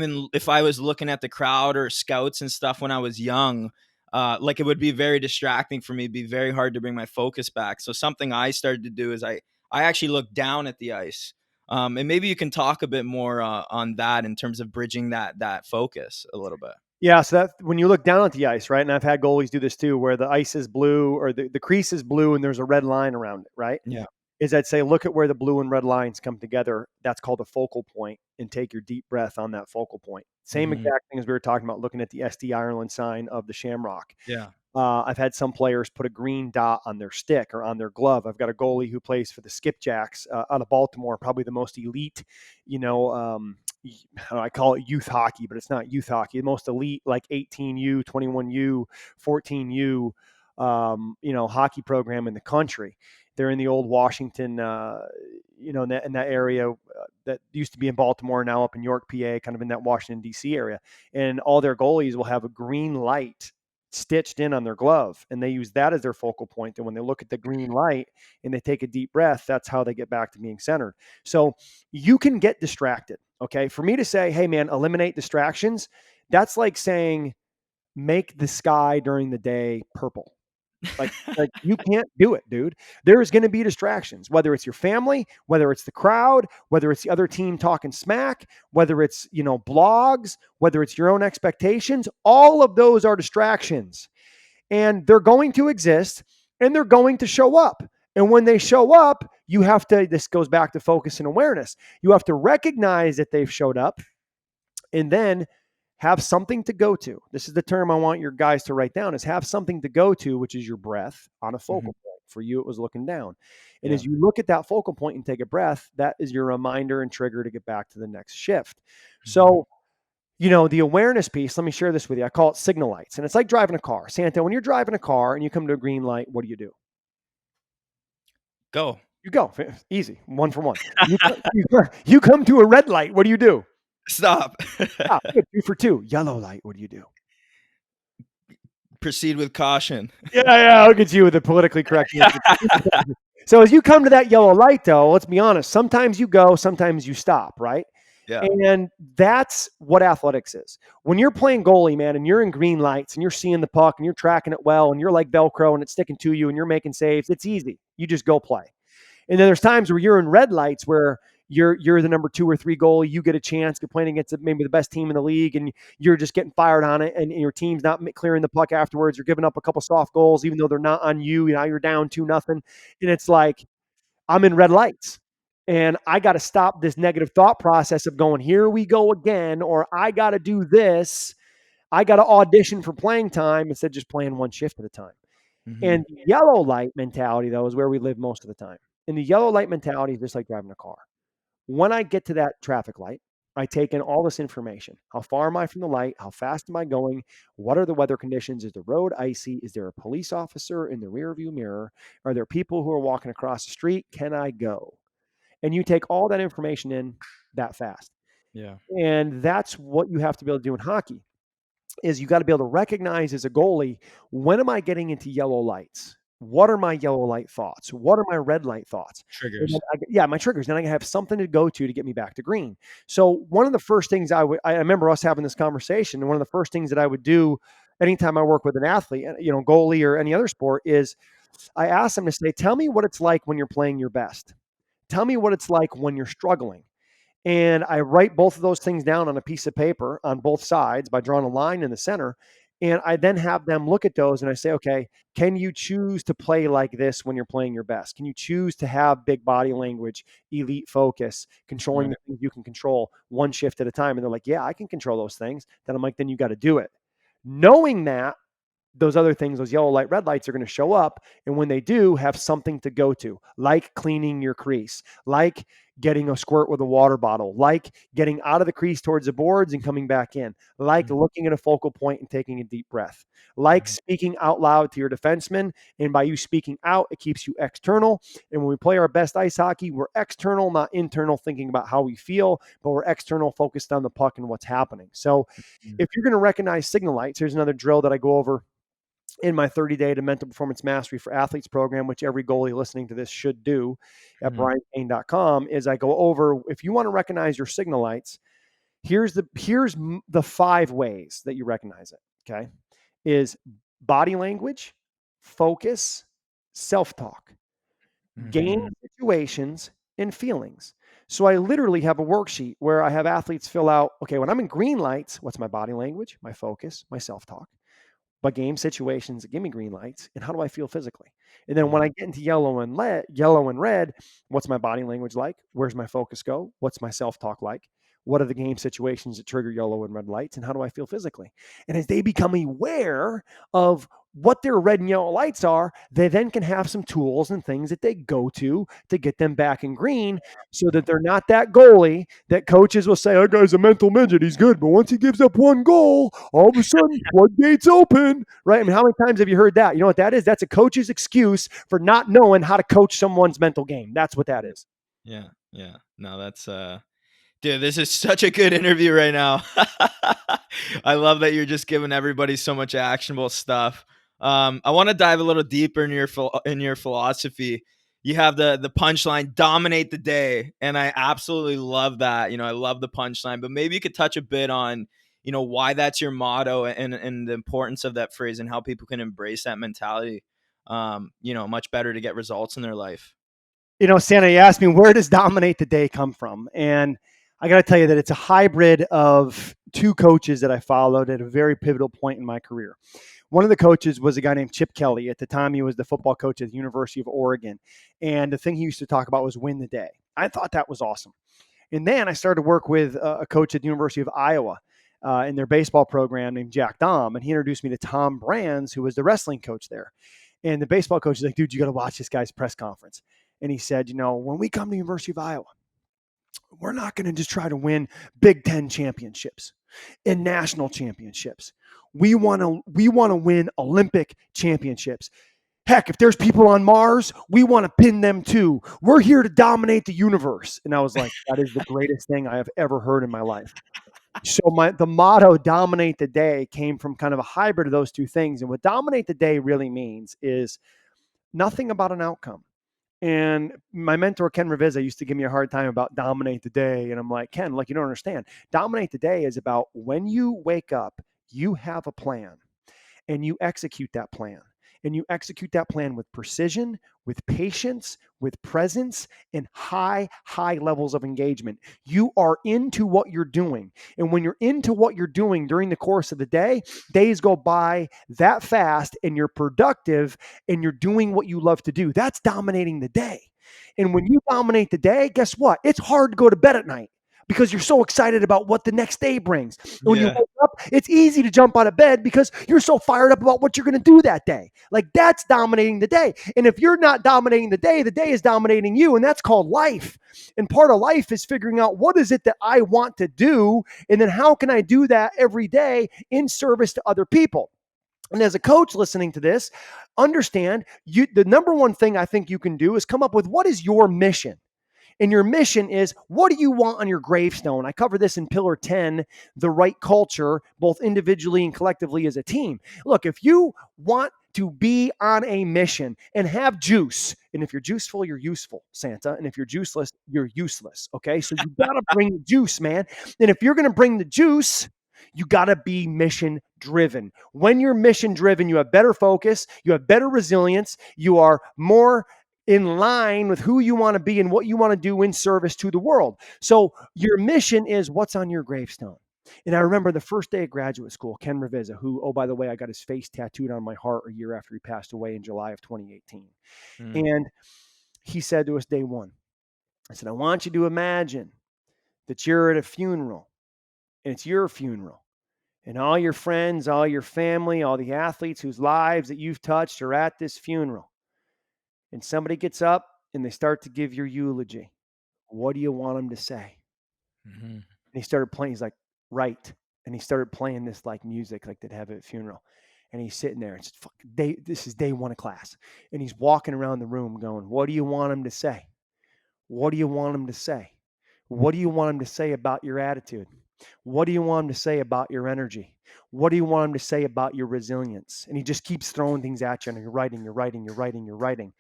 Speaker 4: was looking at the crowd or scouts and stuff when I was young, like it would be very distracting for me, be very hard to bring my focus back. So something I started to do is I actually look down at the ice. And maybe you can talk a bit more on that in terms of bridging that focus a little bit.
Speaker 3: Yeah, so that when you look down at the ice, right, and I've had goalies do this too, where the ice is blue or the crease is blue and there's a red line around it, right?
Speaker 4: Yeah.
Speaker 3: Is I'd say, look at where the blue and red lines come together. That's called a focal point, and take your deep breath on that focal point. Same
Speaker 4: Mhm.
Speaker 3: exact thing as we were talking about looking at the SD Ireland sign of the shamrock.
Speaker 4: Yeah.
Speaker 3: I've had some players put a green dot on their stick or on their glove. I've got a goalie who plays for the Skipjacks out of Baltimore, probably the most elite, I call it youth hockey, but it's not youth hockey. The most elite, like 18U, 21U, 14U, hockey program in the country. They're in the old Washington, in that area that used to be in Baltimore, now up in York, PA, kind of in that Washington, D.C. area. And all their goalies will have a green light stitched in on their glove, and they use that as their focal point. And when they look at the green light and they take a deep breath, that's how they get back to being centered. So you can get distracted. Okay. For me to say, hey man, eliminate distractions, that's like saying, make the sky during the day purple. Like you can't do it, dude. There's going to be distractions, whether it's your family, whether it's the crowd, whether it's the other team talking smack, whether it's, blogs, whether it's your own expectations. All of those are distractions, and they're going to exist and they're going to show up. And when they show up, this goes back to focus and awareness. You have to recognize that they've showed up and then have something to go to. This is the term I want your guys to write down, is have something to go to, which is your breath on a focal point. For you, it was looking down. And
Speaker 4: Yeah.
Speaker 3: as you look at that focal point and take a breath, that is your reminder and trigger to get back to the next shift. So, the awareness piece, let me share this with you. I call it signal lights. And it's like driving a car. Santa, when you're driving a car and you come to a green light, what do?
Speaker 4: Go.
Speaker 3: You go. Easy. 1 for 1. You come to a red light, what do?
Speaker 4: Stop.
Speaker 3: Good. 2 for 2. Yellow light, what do?
Speaker 4: proceed with caution.
Speaker 3: Yeah, look at you with the politically correct answer. So as you come to that yellow light, though, let's be honest, sometimes you go, sometimes you stop, right?
Speaker 4: Yeah.
Speaker 3: And that's what athletics is. When you're playing goalie, man, and you're in green lights and you're seeing the puck and you're tracking it well and you're like Velcro and it's sticking to you and you're making saves, it's easy. You just go play. And then there's times where you're in red lights where you're the number 2 or 3 goalie. You get a chance to playing against maybe the best team in the league, and you're just getting fired on it, and your team's not clearing the puck afterwards. You're giving up a couple soft goals, even though they're not on you. Now you're down 2-0, and it's like I'm in red lights, and I got to stop this negative thought process of going, here we go again, or I got to do this. I got to audition for playing time instead of just playing one shift at a time.
Speaker 4: Mm-hmm.
Speaker 3: And yellow light mentality, though, is where we live most of the time. And the yellow light mentality is just like driving a car. When I get to that traffic light, I take in all this information. How far am I from the light? How fast am I going? What are the weather conditions? Is the road icy? Is there a police officer in the rearview mirror? Are there people who are walking across the street? Can I go? And you take all that information in that fast.
Speaker 4: Yeah.
Speaker 3: And that's what you have to be able to do in hockey, is you got to be able to recognize as a goalie, when am I getting into yellow lights? What are my yellow light thoughts? What are my red light thoughts?
Speaker 4: Triggers.
Speaker 3: My triggers. Then I have something to go to get me back to green. So one of the first things I remember us having this conversation, and one of the first things that I would do anytime I work with an athlete, goalie or any other sport, is I ask them to say, tell me what it's like when you're playing your best. Tell me what it's like when you're struggling. And I write both of those things down on a piece of paper on both sides by drawing a line in the center. And I then have them look at those and I say, okay, can you choose to play like this when you're playing your best? Can you choose to have big body language, elite focus, controlling the things you can control one shift at a time? And they're like, yeah, I can control those things. Then I'm like, then you got to do it. Knowing that those other things, those yellow light, red lights are going to show up. And when they do, have something to go to, like cleaning your crease, like getting a squirt with a water bottle, like getting out of the crease towards the boards and coming back in, like looking at a focal point and taking a deep breath, like speaking out loud to your defenseman. And by you speaking out, it keeps you external. And when we play our best ice hockey, we're external, not internal, thinking about how we feel, but we're external, focused on the puck and what's happening. So if you're going to recognize signal lights, here's another drill that I go over in my 30-day to mental performance mastery for athletes program, which every goalie listening to this should do at briancain.com, is I go over, if you want to recognize your signal lights, here's the 5 ways that you recognize it. Okay. Is body language, focus, self-talk, game situations, and feelings. So I literally have a worksheet where I have athletes fill out, okay, when I'm in green lights, what's my body language, my focus, my self-talk? But game situations that give me green lights, and how do I feel physically? And then when I get into yellow and red, what's my body language like? Where's my focus go? What's my self-talk like? What are the game situations that trigger yellow and red lights? And how do I feel physically? And as they become aware of what their red and yellow lights are, they then can have some tools and things that they go to get them back in green, so that they're not that goalie that coaches will say, that guy's a mental midget, he's good, but once he gives up one goal, all of a sudden, floodgates open, right? I mean, how many times have you heard that? You know what that is? That's a coach's excuse for not knowing how to coach someone's mental game. That's what that is.
Speaker 4: Yeah. No, that's dude, this is such a good interview right now. I love that you're just giving everybody so much actionable stuff. I want to dive a little deeper in your philosophy. You have the punchline, dominate the day. And I absolutely love that. I love the punchline, but maybe you could touch a bit on, why that's your motto and the importance of that phrase and how people can embrace that mentality, much better to get results in their life.
Speaker 3: Santa, you asked me, where does dominate the day come from? And I got to tell you that it's a hybrid of 2 coaches that I followed at a very pivotal point in my career. One of the coaches was a guy named Chip Kelly. At the time, he was the football coach at the University of Oregon. And the thing he used to talk about was win the day. I thought that was awesome. And then I started to work with a coach at the University of Iowa in their baseball program named Jack Dahm. And he introduced me to Tom Brands, who was the wrestling coach there. And the baseball coach is like, dude, you got to watch this guy's press conference. And he said, when we come to the University of Iowa, we're not going to just try to win Big Ten championships and national championships. We want to win Olympic championships. Heck, if there's people on Mars, we want to pin them too. We're here to dominate the universe. And I was like, that is the greatest thing I have ever heard in my life. So the motto "dominate the day" came from kind of a hybrid of those two things. And what "dominate the day" really means is nothing about an outcome. And my mentor, Ken Reviza, used to give me a hard time about dominate the day. And I'm like, Ken, like, you don't understand. Dominate the day is about when you wake up, you have a plan and you execute that plan. And you execute that plan with precision, with patience, with presence, and high levels of engagement. You are into what you're doing. And when you're into what you're doing during the course of the day, days go by that fast and you're productive and you're doing what you love to do. That's dominating the day. And when you dominate the day, guess what? It's hard to go to bed at night because you're so excited about what the next day brings. When you wake up, it's easy to jump out of bed because you're so fired up about what you're going to do that day. Like, that's dominating the day. And if you're not dominating the day is dominating you. And that's called life. And part of life is figuring out what is it that I want to do? And then how can I do that every day in service to other people? And as a coach listening to this, understand the number one thing I think you can do is come up with what is your mission? And your mission is, what do you want on your gravestone? I cover this in Pillar 10, the right culture, both individually and collectively as a team. Look, if you want to be on a mission and have juice, and if you're juiceful, you're useful, Santa. And if you're juiceless, you're useless. Okay. So you got to bring the juice, man. And if you're going to bring the juice, you got to be mission driven. When you're mission driven, you have better focus, you have better resilience, you are more in line with who you want to be and what you want to do in service to the world. So your mission is what's on your gravestone. And I remember the first day of graduate school, Ken Reviza, who, oh, by the way, I got his face tattooed on my heart a year after he passed away in July of 2018. And he said to us day one, I said, I want you to imagine that you're at a funeral and it's your funeral. And all your friends, all your family, all the athletes whose lives that you've touched are at this funeral. And somebody gets up and they start to give your eulogy. What do you want them to say? And he started playing. He's like, right. And he started playing this like music like they'd have at a funeral. And he's sitting there. It's this is day one of class. And he's walking around the room going, what do you want them to say? What do you want them to say? What do you want them to say about your attitude? What do you want them to say about your energy? What do you want them to say about your resilience? And he just keeps throwing things at you. And you're writing.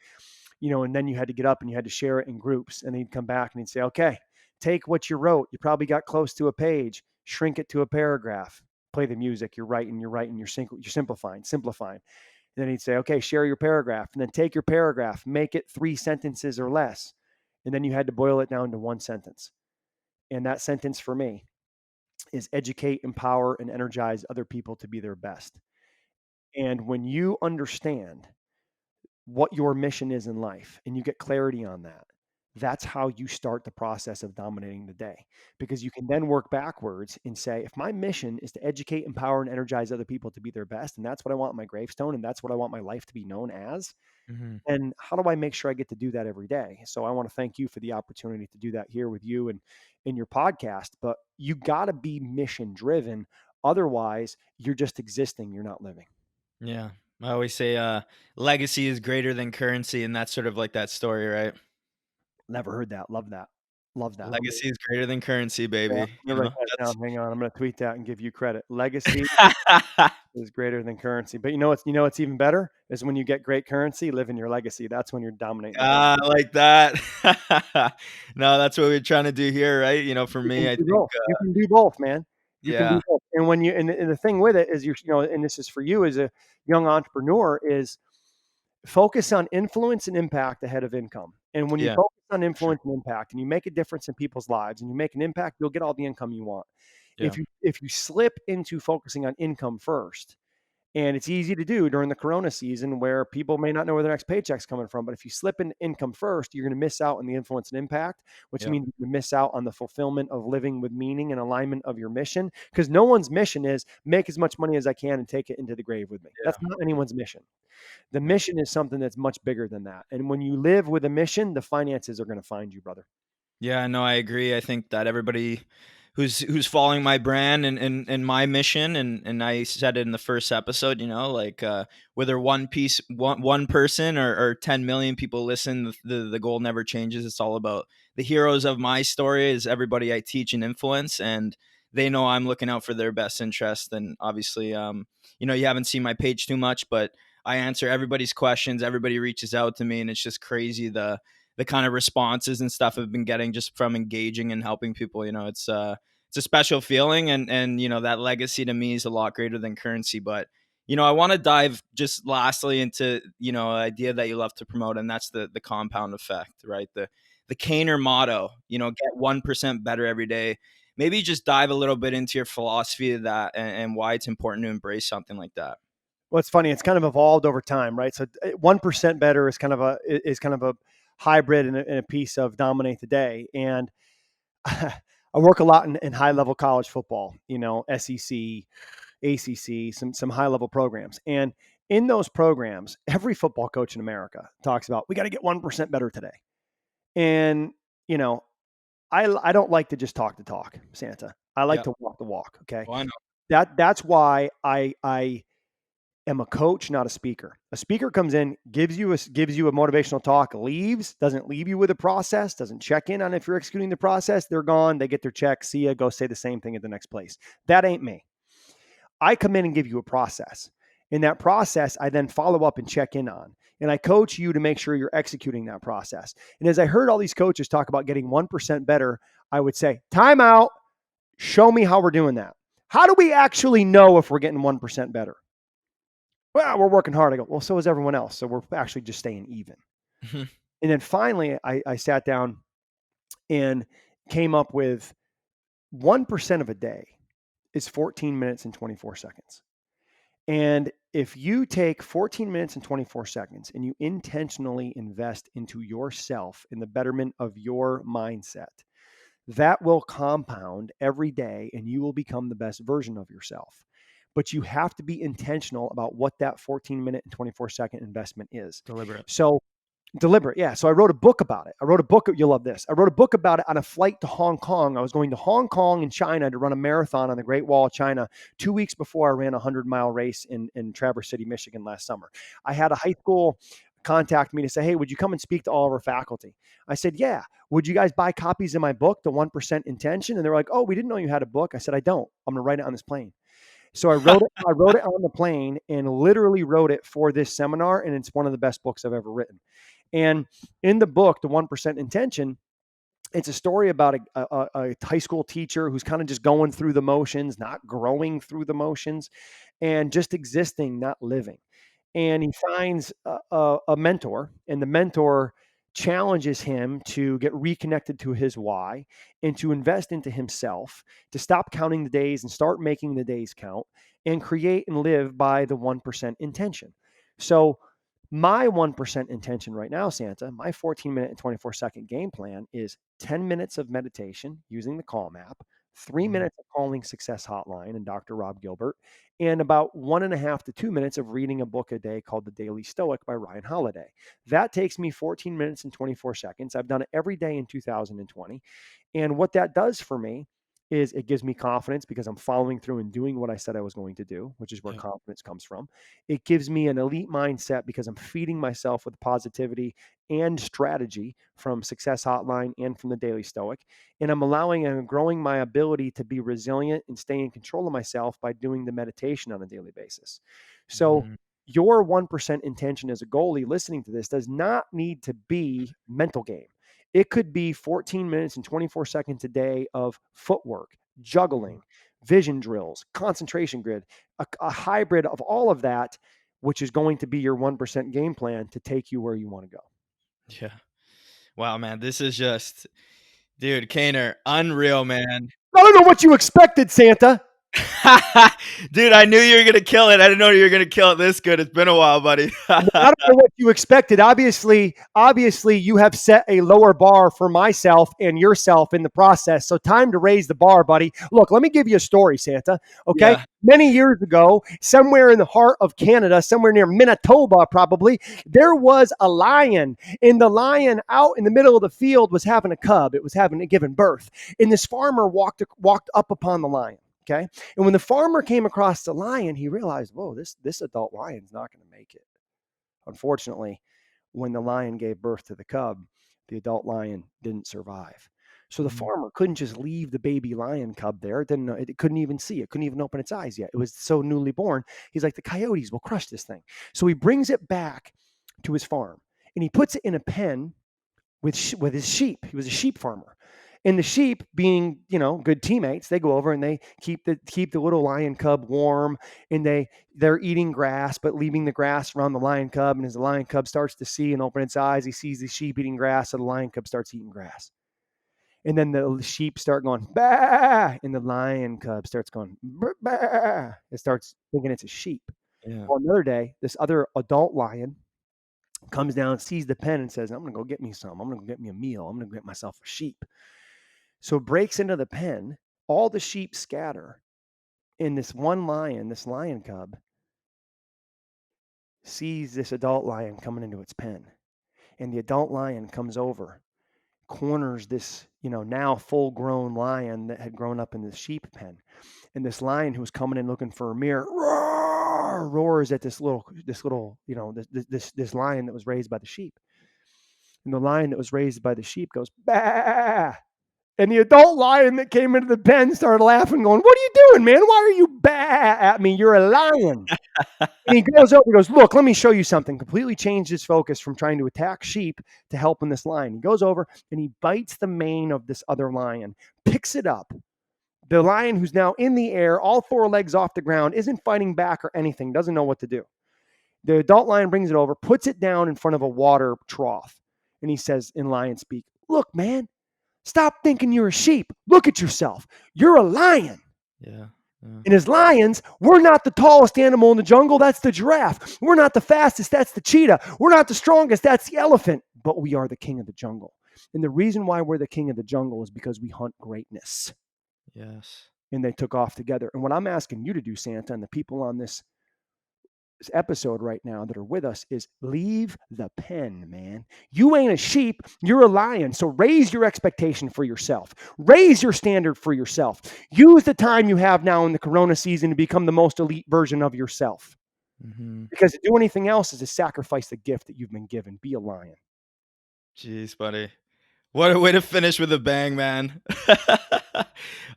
Speaker 3: And then you had to get up and you had to share it in groups. And he'd come back and he'd say, okay, take what you wrote. You probably got close to a page, shrink it to a paragraph, play the music. You're writing, you're simplifying. And then he'd say, okay, share your paragraph, and then take your paragraph, make it 3 sentences or less. And then you had to boil it down to 1 sentence. And that sentence for me is educate, empower, and energize other people to be their best. And when you understand what your mission is in life and you get clarity on that, that's how you start the process of dominating the day. Because you can then work backwards and say, if my mission is to educate, empower, and energize other people to be their best, and that's what I want on my gravestone, and that's what I want my life to be known as, and how do I make sure I get to do that every day? So I want to thank you for the opportunity to do that here with you and in your podcast. But you got to be mission driven. Otherwise, you're just existing. You're not living.
Speaker 4: Yeah. I always say legacy is greater than currency. And that's sort of like that story, right?
Speaker 3: Never heard that. Love that.
Speaker 4: Legacy is greater than currency, baby.
Speaker 3: Yeah, I'm gonna write that down. Hang on. I'm going to tweet that and give you credit. Legacy is greater than currency. But you know what's even better is when you get great currency, live in your legacy. That's when you're dominating.
Speaker 4: I like that. No, that's what we're trying to do here, right? For me, I think
Speaker 3: you can do both, man. You can
Speaker 4: yeah.
Speaker 3: do both. And when and the thing with it is and this is for you as a young entrepreneur, is focus on influence and impact ahead of income. And when you focus on influence and impact and you make a difference in people's lives and you make an impact, you'll get all the income you want.
Speaker 4: Yeah.
Speaker 3: If you slip into focusing on income first, and it's easy to do during the Corona season where people may not know where their next paycheck's coming from. But if you slip in income first, you're going to miss out on the influence and impact, which means you miss out on the fulfillment of living with meaning and alignment of your mission. Because no one's mission is make as much money as I can and take it into the grave with me. Yeah. That's not anyone's mission. The mission is something that's much bigger than that. And when you live with a mission, the finances are going to find you, brother. Yeah,
Speaker 4: no, I agree. I think that everybody who's following my brand and my mission, and I said it in the first episode, whether one person or 10 million people listen, the goal never changes. It's all about the heroes of my story is everybody I teach and influence, and they know I'm looking out for their best interest. And obviously, you haven't seen my page too much, but I answer everybody's questions. Everybody reaches out to me, and it's just crazy the kind of responses and stuff I've been getting just from engaging and helping people. It's a special feeling, and that legacy to me is a lot greater than currency. But I want to dive just lastly into an idea that you love to promote, and that's the compound effect, right? The Cainer motto, get 1% better every day. Maybe just dive a little bit into your philosophy of that and why it's important to embrace something like that.
Speaker 3: Well, it's funny. It's kind of evolved over time, right? So 1% better is kind of a hybrid and a piece of dominate the day. And I work a lot in high level college football, SEC, ACC, some high level programs. And in those programs, every football coach in America talks about, we got to get 1% better today. And, I don't like to just talk the talk, Santa. I like to walk the walk. Okay.
Speaker 4: Well, I know.
Speaker 3: That's why I am a coach, not a speaker. A speaker comes in, gives you a motivational talk, leaves, doesn't leave you with a process, doesn't check in on if you're executing the process. They're gone. They get their check. See ya. Go say the same thing at the next place. That ain't me. I come in and give you a process. In that process, I then follow up and check in on. And I coach you to make sure you're executing that process. And as I heard all these coaches talk about getting 1% better, I would say, time out, show me how we're doing that. How do we actually know if we're getting 1% better? Well, we're working hard. I go, well, so is everyone else. So we're actually just staying even. And then finally, I sat down and came up with 1% of a day is 14 minutes and 24 seconds. And if you take 14 minutes and 24 seconds and you intentionally invest into yourself in the betterment of your mindset, that will compound every day and you will become the best version of yourself. But you have to be intentional about what that 14-minute and 24-second investment is.
Speaker 2: Deliberate.
Speaker 3: So deliberate. Yeah. So I wrote a book about it. You'll love this. I wrote a book about it on a flight to Hong Kong. I was going to Hong Kong and China to run a marathon on the Great Wall of China 2 weeks before I ran a 100-mile race in Traverse City, Michigan last summer. I had a high school contact me to say, hey, would you come and speak to all of our faculty? I said, yeah. Would you guys buy copies of my book, The 1% Intention? And they're like, oh, we didn't know you had a book. I said, I don't. I'm going to write it on this plane. So I wrote it on the plane and literally wrote it for this seminar. And it's one of the best books I've ever written. And in the book, The 1% Intention, it's a story about a high school teacher who's kind of just going through the motions, not growing through the motions, and just existing, not living. And he finds a mentor, and the mentor challenges him to get reconnected to his why and to invest into himself, to stop counting the days and start making the days count and create and live by the 1% intention. So my 1% intention right now, Santa, my 14-minute and 24-second game plan is 10 minutes of meditation using the Calm app, 3 minutes of calling Success Hotline and Dr. Rob Gilbert, and about 1.5 to 2 minutes of reading a book a day called The Daily Stoic by Ryan Holiday. That takes me 14 minutes and 24 seconds. I've done it every day in 2020. And what that does for me is it gives me confidence because I'm following through and doing what I said I was going to do, which is where confidence comes from. It gives me an elite mindset because I'm feeding myself with positivity and strategy from Success Hotline and from the Daily Stoic. And I'm allowing and growing my ability to be resilient and stay in control of myself by doing the meditation on a daily basis. So your 1% intention as a goalie listening to this does not need to be mental game. It could be 14 minutes and 24 seconds a day of footwork, juggling, vision drills, concentration grid, a hybrid of all of that, which is going to be your 1% game plan to take you where you want to go.
Speaker 4: Yeah. Wow, man. This is just, dude, Cainer, unreal, man.
Speaker 3: I don't know what you expected, Santa.
Speaker 4: Dude, I knew you were going to kill it. I didn't know you were going to kill it this good. It's been a while, buddy.
Speaker 3: I don't know what you expected. Obviously, you have set a lower bar for myself and yourself in the process. So time to raise the bar, buddy. Look, let me give you a story, Santa. Okay. Yeah. Many years ago, somewhere in the heart of Canada, somewhere near Manitoba, probably, there was a lion. And the lion out in the middle of the field was having a cub. It was given birth. And this farmer walked up upon the lion. Okay. And when the farmer came across the lion, he realized, whoa, this adult lion's not going to make it. Unfortunately, when the lion gave birth to the cub, the adult lion didn't survive. So the farmer couldn't just leave the baby lion cub there. It didn't know, it couldn't even see. It couldn't even open its eyes yet. It was so newly born. He's like, the coyotes will crush this thing. So he brings it back to his farm and he puts it in a pen with his sheep. He was a sheep farmer. And the sheep, being, good teammates, they go over and they keep the little lion cub warm, and they're eating grass, but leaving the grass around the lion cub. And as the lion cub starts to see and open its eyes, he sees the sheep eating grass, so the lion cub starts eating grass. And then the sheep start going, bah, and the lion cub starts going, bah. It starts thinking it's a sheep.
Speaker 4: Yeah.
Speaker 3: Well, another day, this other adult lion comes down, sees the pen, and says, I'm going to go get me some. I'm going to go get me a meal. I'm going to get myself a sheep. So it breaks into the pen. All the sheep scatter. And this one lion, this lion cub, sees this adult lion coming into its pen. And the adult lion comes over, corners this, now full-grown lion that had grown up in the sheep pen. And this lion who was coming in looking for a meal roars at this little, this lion that was raised by the sheep. And the lion that was raised by the sheep goes, bah. And the adult lion that came into the pen started laughing, going, what are you doing, man? Why are you bah at me? You're a lion. And he goes over, he goes, look, let me show you something. Completely changed his focus from trying to attack sheep to helping this lion. He goes over and he bites the mane of this other lion, picks it up. The lion, who's now in the air, all four legs off the ground, isn't fighting back or anything, doesn't know what to do. The adult lion brings it over, puts it down in front of a water trough. And he says in lion speak, look, man, stop thinking you're a sheep. Look at yourself. You're a lion.
Speaker 4: Yeah.
Speaker 3: And as lions, we're not the tallest animal in the jungle. That's the giraffe. We're not the fastest. That's the cheetah. We're not the strongest. That's the elephant. But we are the king of the jungle. And the reason why we're the king of the jungle is because we hunt greatness.
Speaker 4: Yes.
Speaker 3: And they took off together. And what I'm asking you to do, Santa, and the people on this episode right now that are with us, is leave the pen, man. You ain't a sheep, you're a lion. So raise your expectation for yourself. Raise your standard for yourself. Use the time you have now in the Corona season to become the most elite version of yourself. Because to do anything else is to sacrifice the gift that you've been given. Be a lion.
Speaker 4: Jeez, buddy. What a way to finish with a bang, man.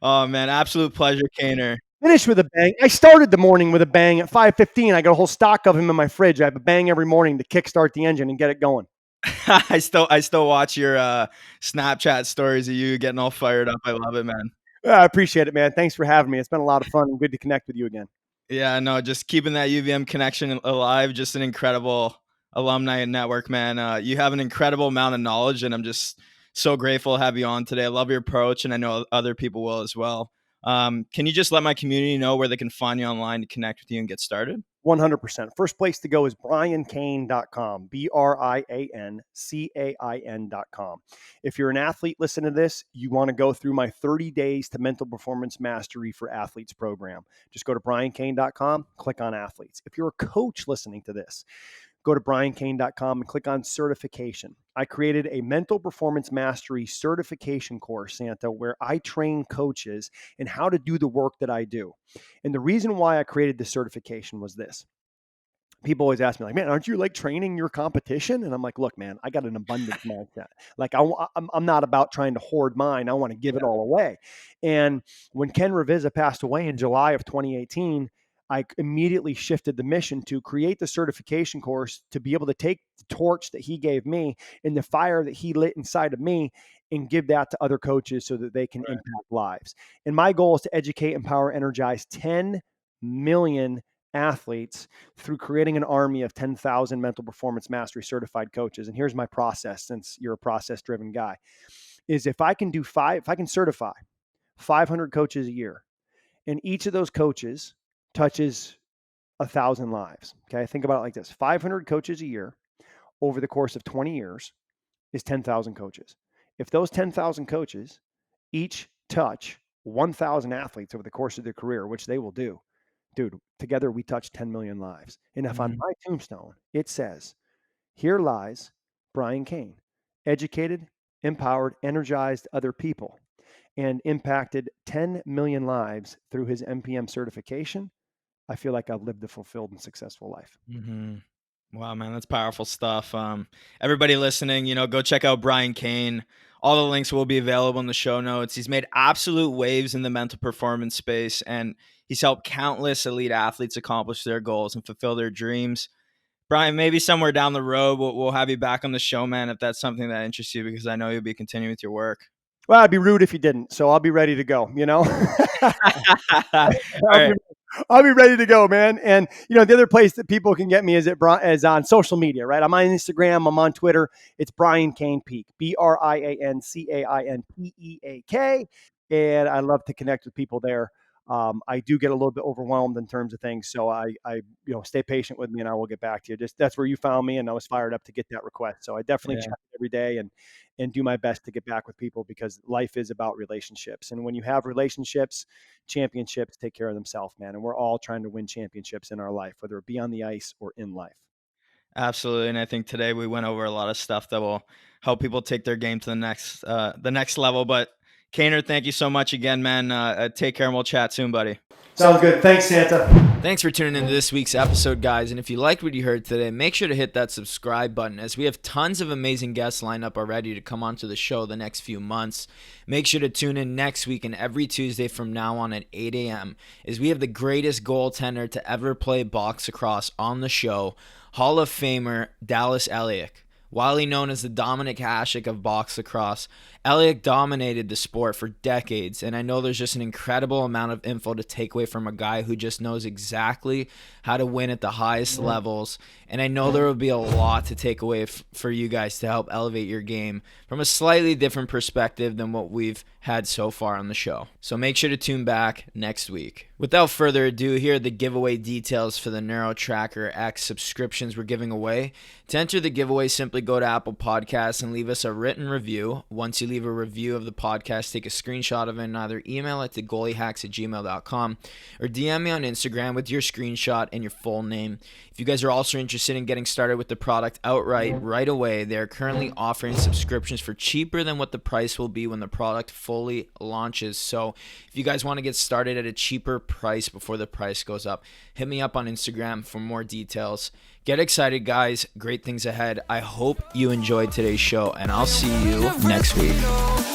Speaker 4: Oh, man. Absolute pleasure, Cainer.
Speaker 3: Finish with a bang. I started the morning with a bang at 5:15. I got a whole stock of him in my fridge. I have a bang every morning to kickstart the engine and get it going.
Speaker 4: I still watch your Snapchat stories of you getting all fired up. I love it, man.
Speaker 3: I appreciate it, man. Thanks for having me. It's been a lot of fun and good to connect with you again.
Speaker 4: Yeah, no, just keeping that UVM connection alive. Just an incredible alumni and network, man. You have an incredible amount of knowledge, and I'm just so grateful to have you on today. I love your approach, and I know other people will as well. Can you just let my community know where they can find you online to connect with you and get started?
Speaker 3: 100%. First place to go is briancain.com, BrianCain.com. If you're an athlete listening to this, you want to go through my 30 days to mental performance mastery for athletes program. Just go to briancain.com, click on athletes. If you're a coach listening to this, go to briancain.com and click on certification. I created a mental performance mastery certification course, Santa, where I train coaches in how to do the work that I do. And the reason why I created this certification was this. People always ask me, like, man, aren't you like training your competition? And I'm like, look, man, I got an abundance mindset. Like, I'm not about trying to hoard mine. I want to give it all away. And when Ken Ravizza passed away in July of 2018, I immediately shifted the mission to create the certification course to be able to take the torch that he gave me and the fire that he lit inside of me and give that to other coaches so that they can impact lives. And my goal is to educate, empower, energize 10 million athletes through creating an army of 10,000 mental performance mastery certified coaches. And here's my process, since you're a process-driven guy, is if I can certify 500 coaches a year, and each of those coaches touches 1,000 lives. Okay. Think about it like this. 500 coaches a year over the course of 20 years is 10,000 coaches. If those 10,000 coaches each touch 1,000 athletes over the course of their career, which they will do, dude, together we touch 10 million lives. And if on my tombstone, it says, here lies Brian Cain, educated, empowered, energized other people, and impacted 10 million lives through his MPM certification, I feel like I've lived a fulfilled and successful life.
Speaker 4: Wow, man, that's powerful stuff. Everybody listening, go check out Brian Cain All the links will be available in the show notes. He's made absolute waves in the mental performance space, and he's helped countless elite athletes accomplish their goals and fulfill their dreams. Brian, maybe somewhere down the road, we'll have you back on the show, man, if that's something that interests you, because I know you'll be continuing with your work.
Speaker 3: Well, I'd be rude if you didn't, so I'll be ready to go, I'll be ready to go, man. And, the other place that people can get me is on social media, right? I'm on Instagram. I'm on Twitter. It's Brian Cain Peak, BrianCainPeak. And I love to connect with people there. I do get a little bit overwhelmed in terms of things. So I stay patient with me and I will get back to you. That's where you found me. And I was fired up to get that request. So I definitely check it every day and do my best to get back with people, because life is about relationships. And when you have relationships, championships take care of themselves, man. And we're all trying to win championships in our life, whether it be on the ice or in life.
Speaker 4: Absolutely. And I think today we went over a lot of stuff that will help people take their game to the next level. But Cainer, thank you so much again, man. Take care and we'll chat soon, buddy.
Speaker 3: Sounds good. Thanks, Santa.
Speaker 2: Thanks for tuning into this week's episode, guys. And if you liked what you heard today, make sure to hit that subscribe button, as we have tons of amazing guests lined up already to come onto the show the next few months. Make sure to tune in next week and every Tuesday from now on at 8 a.m. as we have the greatest goaltender to ever play box lacrosse on the show, Hall of Famer Dallas Eliuk. Widely known as the Dominic Hasek of box lacrosse, Eliuk dominated the sport for decades, and I know there's just an incredible amount of info to take away from a guy who just knows exactly how to win at the highest levels, and I know there will be a lot to take away for you guys to help elevate your game from a slightly different perspective than what we've had so far on the show. So make sure to tune back next week. Without further ado, here are the giveaway details for the NeuroTracker X subscriptions we're giving away. To enter the giveaway, simply go to Apple Podcasts and leave us a written review. Once you leave a review of the podcast, take a screenshot of it and either email it to goaliehacks@gmail.com or DM me on Instagram with your screenshot and your full name. If you guys are also interested in getting started with the product outright right away, they are currently offering subscriptions for cheaper than what the price will be when the product fully launches. So if you guys want to get started at a cheaper price before the price goes up, hit me up on Instagram for more details. Get excited, guys. Great things ahead. I hope you enjoyed today's show, and I'll see you next week.